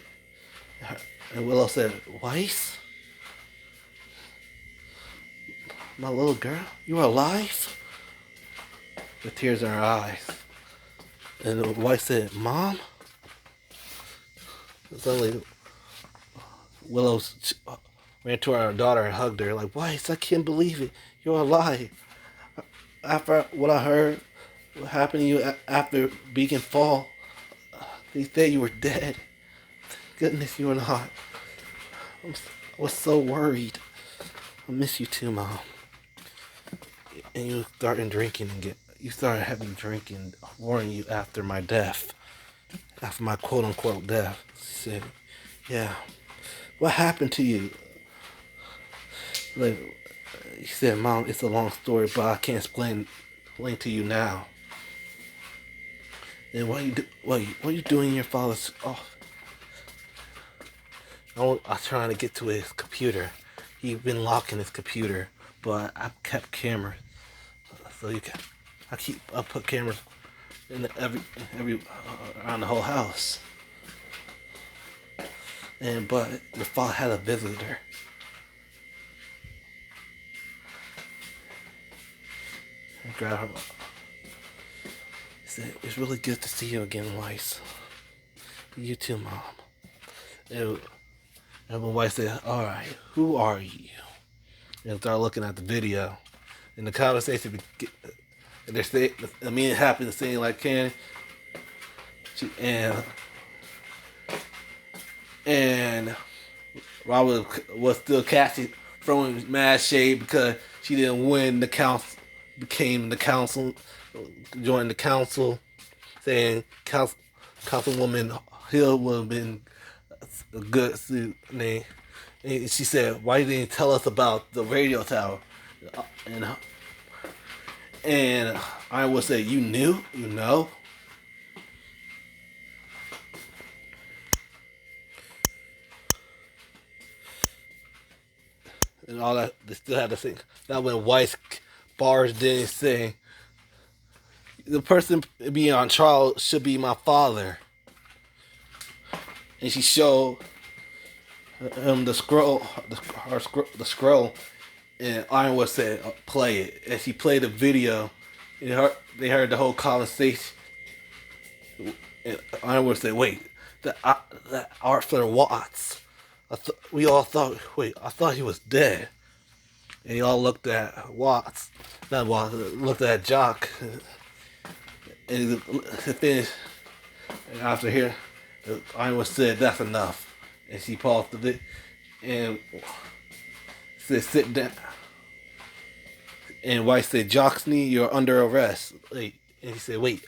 and Willow said, "Weiss, my little girl, you are alive?" With tears in her eyes. And Weiss said, "Mom?" And suddenly, Willow ran to her daughter and hugged her. Like, "Weiss, I can't believe it. You're alive. After what I heard, what happened to you after Beacon Fall, they said you were dead. Goodness, you were not. I was so worried. I miss you too, Mom." And you started drinking you started having drinking, warning you after my death, after my quote unquote death. She said, "Yeah, what happened to you?" Like, he said, "Mom, it's a long story, but I can't explain to you now." And what are you doing in your father's office? I was trying to get to his computer. He'd been locking his computer, but I kept cameras. So I put cameras in every around the whole house. But your father had a visitor. grab her. He said, "It's really good to see you again, Weiss." "You too, Mom." And when Weiss said, "All right, who are you?" And start looking at the video, and the conversation, and they're saying, I mean, it happened the same like Candy, and Robert was still casting, throwing mad shade because she didn't win the council, became the council, joined the council, saying Councilwoman Hill would have been a good name. And she said, "Why didn't you tell us about the radio tower?" And I would say, "You knew? You know?" And all that, they still had to think. That when Weiss barged in saying, "The person being on trial should be my father." And she showed him the scroll, the scroll, and Ironwood said, "Play it." And she played the video, and they heard the whole conversation. And Ironwood said, "Wait, that Arthur Watts. We all thought, wait, I thought he was dead." And y'all looked at Watts, not Watts, looked at Jock, and he finished. And after here, Ironwood said, "That's enough." And she paused a bit and said, "Sit down." And Weiss said, "Jacques Schnee, you're under arrest." Wait. And he said, "Wait,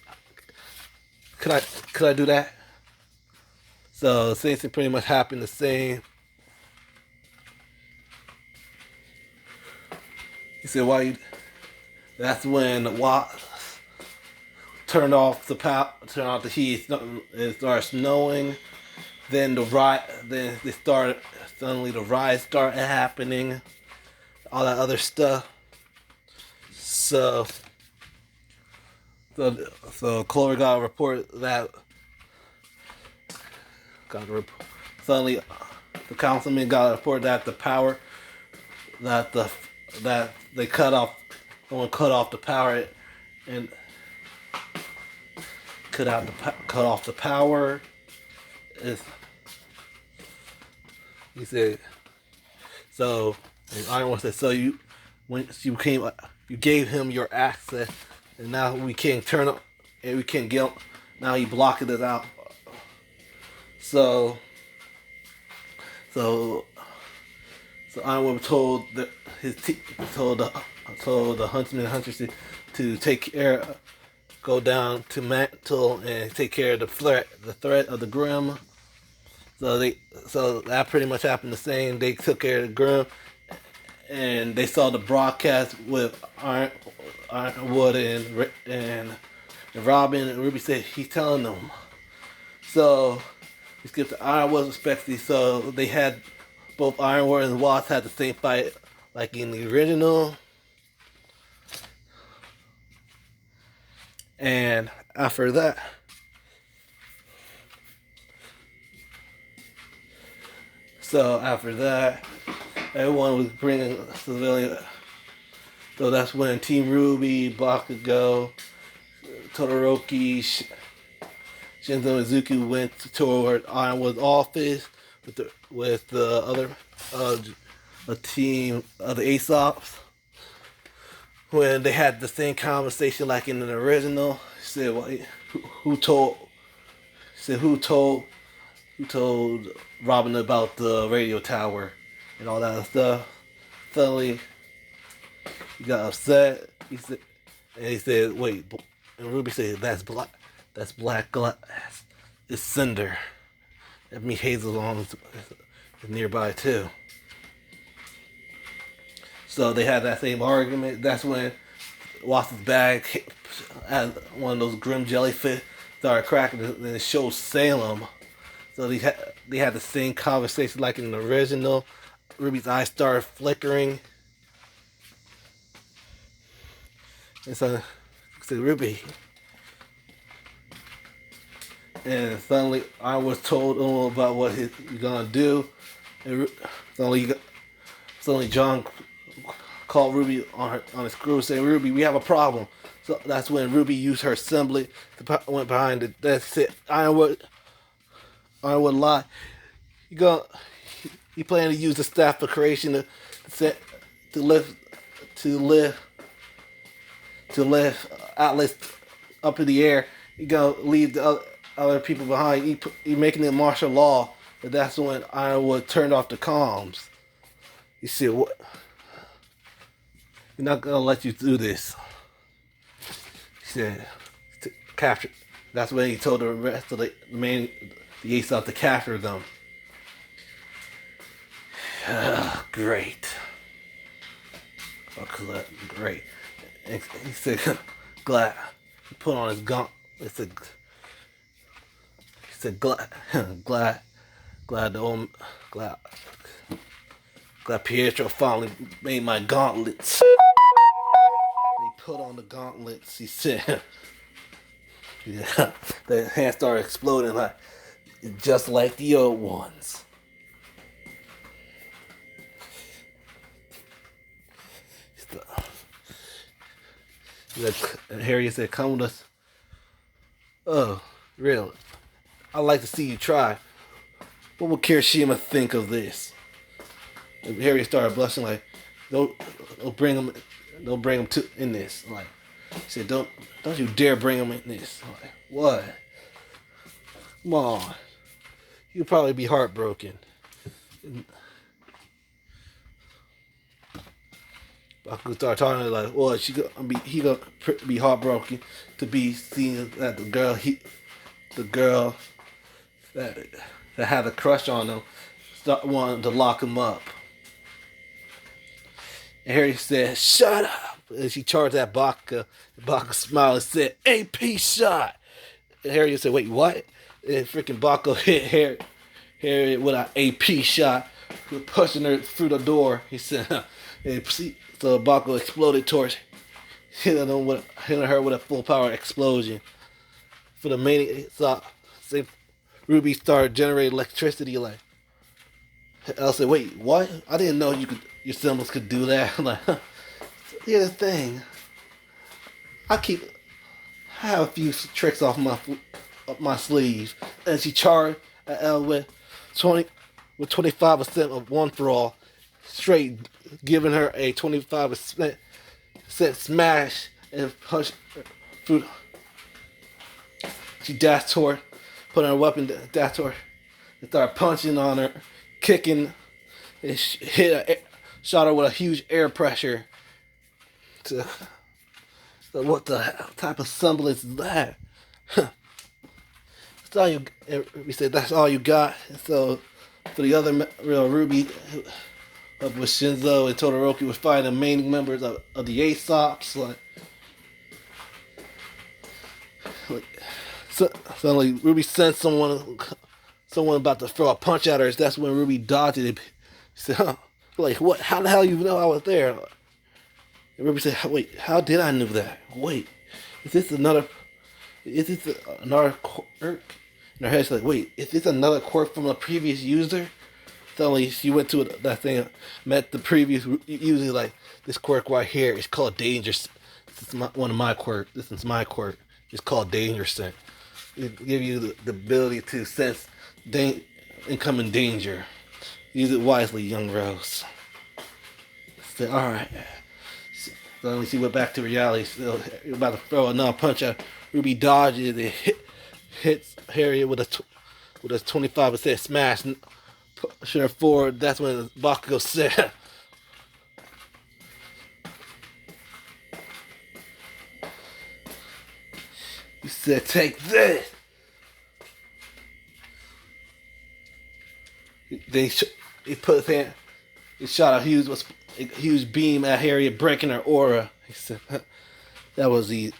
could I do that?" So the same thing pretty much happened the same. He said, "Why you?" That's when Watts turned off the heat. It started snowing. Then suddenly the riots started happening. All that other stuff. So Chloe got a report that suddenly the councilman got a report that the power that they someone cut off the power and cut off the power. He said, so, and Ironwood said, "So you gave him your access, and now we can't turn up, and we can't get him. Now he blocked it out." So Ironwood told the huntsman and huntress to take care, go down to Mantle and take care of the threat of the Grim. So that pretty much happened the same. They took care of the Grim, and they saw the broadcast with Ironwood and Robin, and Rwby said he's telling them. So we skipped to Ironwood's perspective. So they had both Ironwood and Watts had the same fight like in the original. And after that, everyone was bringing civilian. So that's when Team Rwby, Bakugo, Todoroki, Shinzo Mizuki went toward Ironwood's office with the other a team of the Aesops. When they had the same conversation like in the original, he said, "Well, who told Robin about the radio tower and all that stuff?" Suddenly, he got upset. He said, "Wait," and Rwby said, "That's black glass. It's cinder." That means Hazelon is nearby too. So they had that same argument. That's when Watts' bag had one of those grim jellyfish started cracking, and it showed Salem. So they had the same conversation like in the original. Ruby's eyes started flickering. And so I said, "Rwby." And suddenly I was told about what he's gonna do. And suddenly John called Rwby on his crew, saying, "Rwby, we have a problem." So that's when Rwby used her assembly went behind it. That's it. Ironwood lie. He planned to use the staff of creation to lift Atlas up in the air. He gonna leave the other people behind. He making it martial law. But that's when Ironwood turned off the comms. He said, "What? We're not gonna let you do this." He said, to "Capture." That's when he told the rest of the Aesop to capture them. Great. Oh, great. And he said, "Glad." He put on his gauntlet. He said, "Glad, glad Pietro finally made my gauntlets." He put on the gauntlets. He said, "Yeah." The hand started exploding just like the old ones. And Harry said, "Come with us." "Oh, really? I'd like to see you try. What would Kirishima think of this?" And Harry started blushing like, "Don't bring him in this." Like, he said, "Don't you dare bring him in this." I'm like, "What? Come on. You'd probably be heartbroken." Baku started talking like, "Well, he gonna be heartbroken to be seeing that the girl that had a crush on him start wanting to lock him up." And Harry said, "Shut up!" And she charged at Baka. Baka smiled and said, "AP shot." And Harry said, "Wait, what?" And freaking Baka hit Harry with an AP shot, pushing her through the door. He said, so Baka exploded towards, hitting her with a full power explosion. For the main, Rwby started generating electricity. Like, I said, "Wait, what? I didn't know your symbols could do that." I'm like, here's the thing. I have a few tricks up my sleeve. And she charged at L with 25% of one for all, straight giving her a 25% smash and punch through. She dashed toward, put her weapon, dashed toward, and started punching on her, kicking, and shot her with a huge air pressure. So what the type of semblance is that? That's all you. We said that's all you got. So for the other Rwby, with Shinzo and Todoroki was fighting the main members of the Aesops. Suddenly Rwby sensed someone about to throw a punch at her. That's when Rwby dodged it. He said, "Huh? Like what? How the hell you know I was there?" And Rwby said, "Wait, how did I know that? Wait, is this another quirk?" And her head's like, "Wait, is this another quirk from a previous user?" Suddenly she went to that thing, met the previous user, like, "This quirk right here is called Danger. This is one of my quirks. This is my quirk. It's called Danger Sense. It gives you the ability to sense incoming danger. Use it wisely, young Rose." I said, "All right." Suddenly she went back to reality. Still about to throw another punch at Rwby, dodges and hits Harry with a 25% smash, pushing her forward. That's when Bakugo said, he said, "Take this." Then he put his hand, he shot a huge beam at Harriet, breaking her aura. He said, "That was easy.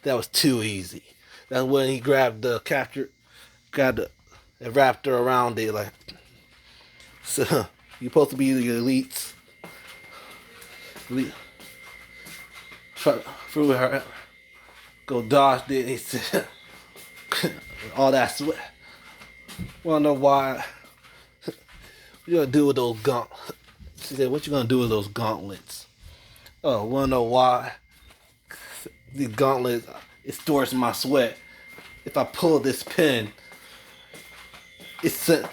That was too easy." That's when he grabbed and wrapped her around it. Like, so you're supposed to be the elites. Through her, go dodge it. He said, "All that sweat. Wanna know why? What you gonna do with those gauntlets?" She said, "What you gonna do with those gauntlets?" Oh, wanna know why? These gauntlets, it stores my sweat. If I pull this pin, it sent,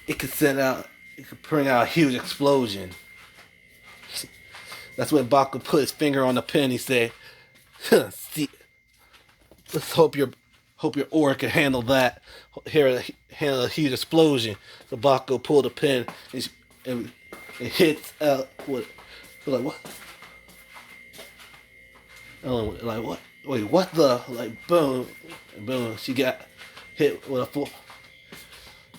it could send out, it could bring out a huge explosion. That's when Baku put his finger on the pin. He said, "See, let's hope your aura can handle that. Handle a huge explosion." So Baku pulled the pin and it hits out. What? Like what? Oh, like what? Wait, what the? Like boom, boom. She got hit with a full.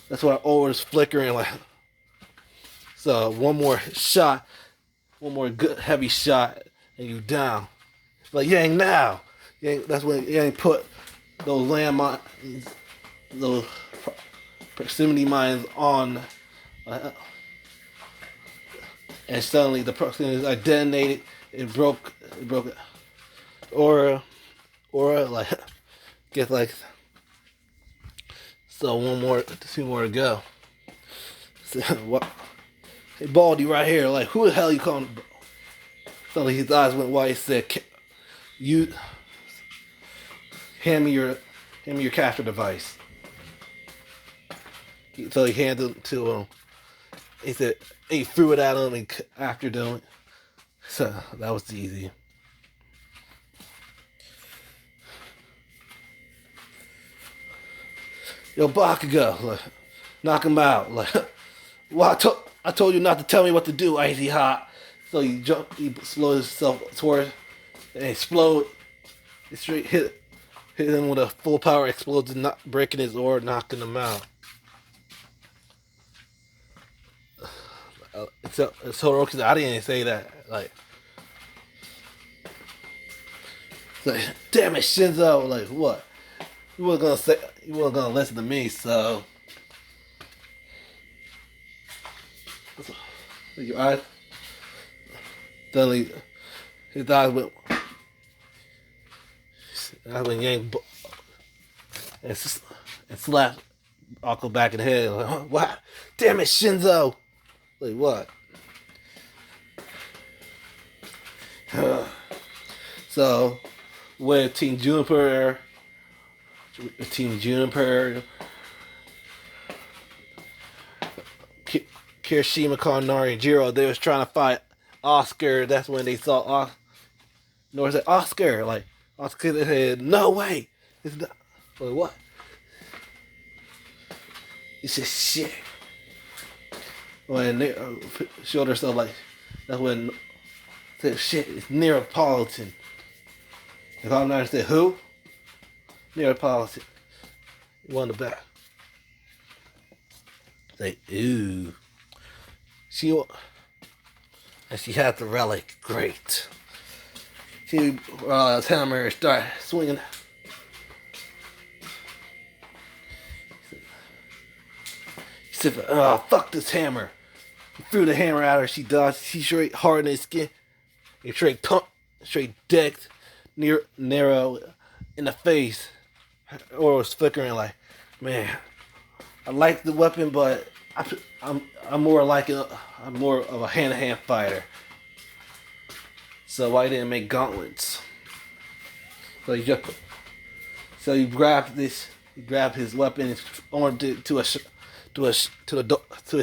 That's why aura's flickering. Like so, one more shot. One more good heavy shot and you down. Like Yang now. Yang, that's when Yang put those landmines, those proximity mines on, and suddenly the proximity are detonated. It broke it. Or like get like so. Two more to go. So, what? Hey, Baldy right here, like, who the hell you calling? Suddenly his eyes went wide. He said, "You hand me your capture device." So he handed it to him. He said he threw it at him and after doing it. So that was easy. Yo, Bakugo, like, knock him out. Like, well, I told you not to tell me what to do, Icy Hot. So he slowed himself towards and explode. It straight hit him with a full power explosion, not breaking his aura, knocking him out. It's Todoroki. I didn't say that. Like, damn it, Shinzo. Like, what? You wasn't gonna listen to me, so. Your eyes. Suddenly, his eyes went. That's when Yang and slapped Akko back in the head. Like, oh, what? Damn it, Shinzo! Like what? So, with Team Juniper, Kirishima, Konari, and Jiro, they was trying to fight Oscar. That's when they saw Nor said Oscar. Like Oscar said, "No way, it's not." Like what? He said, "Shit." When they showed herself, like that's when said, "Shit, it's Neapolitan." If I'm not said who? Neapolitan. One of the back. Say, ooh. She had the relic. Great. She hammer start swinging. She said, "Oh, fuck this hammer." He threw the hammer at her. She dodged. She straight hard in his skin. He straight decked narrow in the face. Or was flickering like, man, I like the weapon, but I'm more of a hand-to-hand fighter. So I didn't make gauntlets. So he grabbed his weapon and armed it to his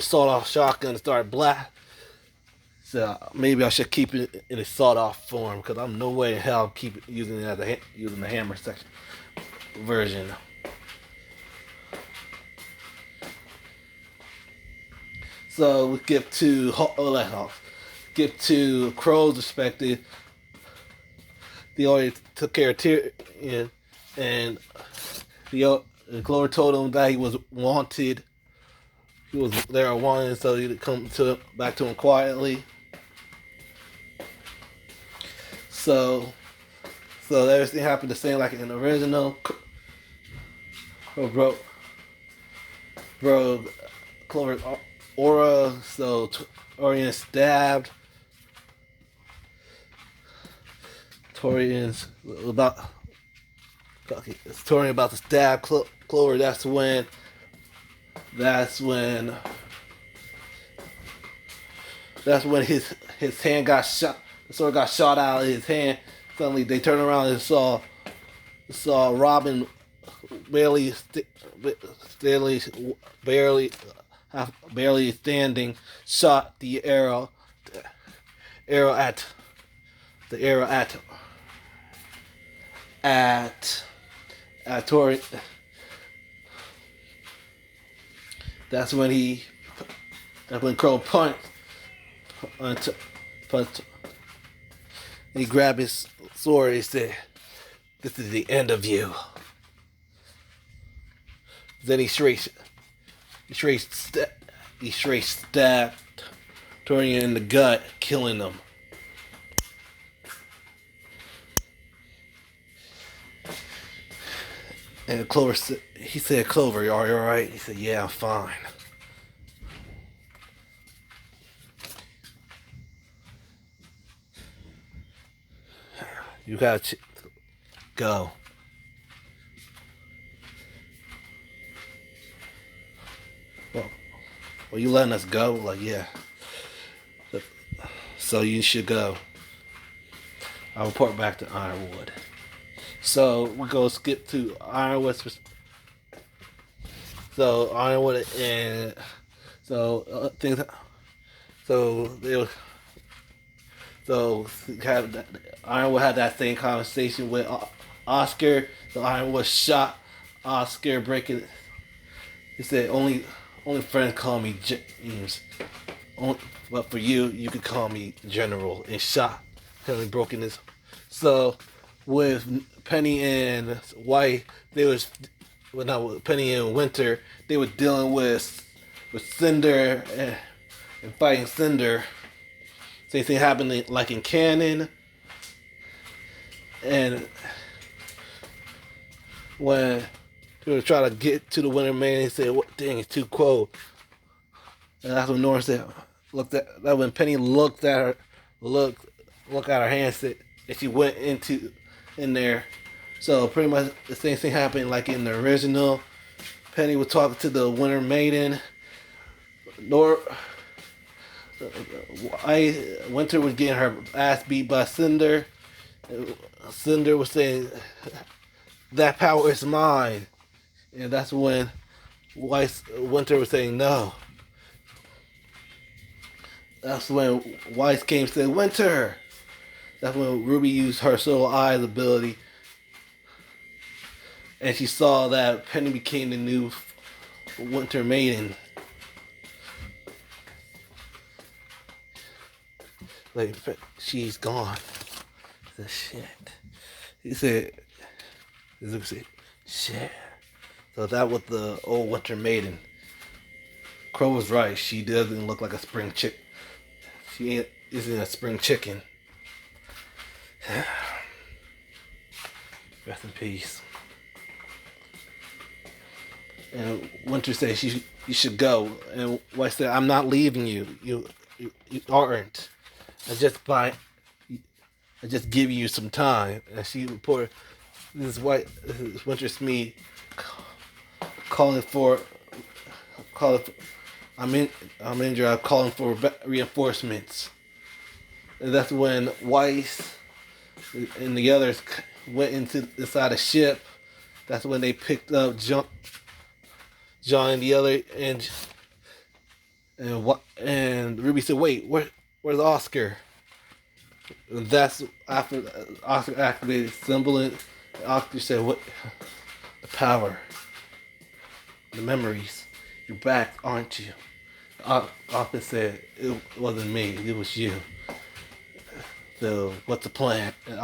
sawed-off shotgun and started blast. So maybe I should keep it in a sawed-off form because I'm no way in hell keep using it as using the hammer section version. So we get to Crow's perspective. They already took care of Tyrion, and Glover told him that he was wanted. He was there wanted, so he'd come back to him quietly. So everything happened the same like in the original. Bro, Clover's aura, so Torian stabbed. Torian about to stab Clover. That's when his hand got shot. the sword got shot out of his hand. Suddenly they turned around and saw Robin barely barely standing, shot the arrow at Tori. That's when Crow punched. He grabbed his sword. He said, "This is the end of you." Then he straight stabbed Tyrion in the gut, killing him. And Clover said, "Clover, are you all right?" He said, "Yeah, I'm fine." You gotta go. Well, you letting us go? Like, yeah. So you should go. I'll report back to Ironwood. So we go skip to Ironwood. So Ironwood and things. Ironwood had that same conversation with Oscar. So Ironwood shot Oscar, breaking. He said, "Only friends call me James. But for you could call me General." And shot him, broken his. So with Penny and White, Penny and Winter, they were dealing with Cinder and fighting Cinder. Same thing happened like in canon. And when they were trying to get to the Winter Man, he said, "What? Dang, it's too cold." And that's when Nora said, that when Penny looked at her hand, said, and she went in there. So pretty much the same thing happened like in the original. Penny was talking to the Winter Maiden. Winter was getting her ass beat by Cinder. Cinder was saying, "That power is mine." And that's when Winter was saying no. That's when Weiss came and said, "Winter." That's when Rwby used her soul eyes ability. And she saw that Penny became the new Winter Maiden. Like, she's gone. He said, "Shit." He said, "Shit." So that was the old Winter Maiden. Crow was right. She doesn't look like a spring chick. She isn't a spring chicken. Rest in peace. And Winter said you should go. And White said, "I'm not leaving you. You aren't. I just give you some time." And she reported this Winter Smee I'm injured. I'm calling for reinforcements. And that's when Weiss and the others went inside a ship. That's when they picked up John and the other, and Rwby said, "Wait, where's Oscar?" And that's after Oscar activated symbol, and Oscar said, "What? The power, the memories. You're back, aren't you?" Oscar said, "It wasn't me. It was you. So what's the plan?" And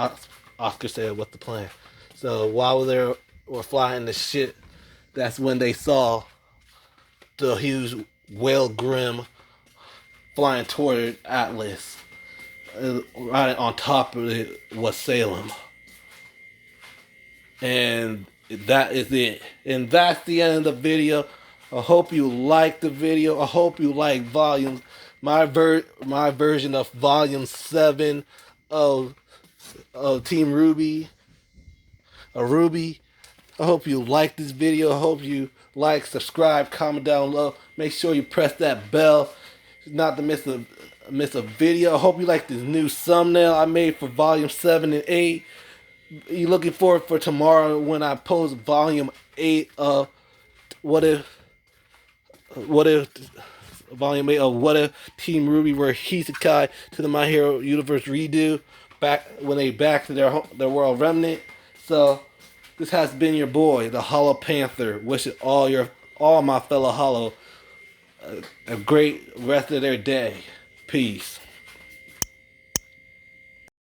Oscar said, "What's the plan?" So while they were flying the ship, that's when they saw the huge whale grim flying toward Atlas. Right on top of it was Salem. And that is it. And that's the end of the video. I hope you liked the video. I hope you like my version of volume 7 of Team Rwby. Rwby. I hope you like this video. I hope you like, subscribe, comment down below. Make sure you press that bell not to miss miss a video. I hope you like this new thumbnail I made for volume 7 and 8. You looking forward for tomorrow when I post volume 8 of what if volume 8 of What If Team Rwby were Isekaied to the My Hero Universe redo back when they back to their world remnant. So this has been your boy, the Hollow Panther, wishing all my fellow Hollow a great rest of their day. Peace.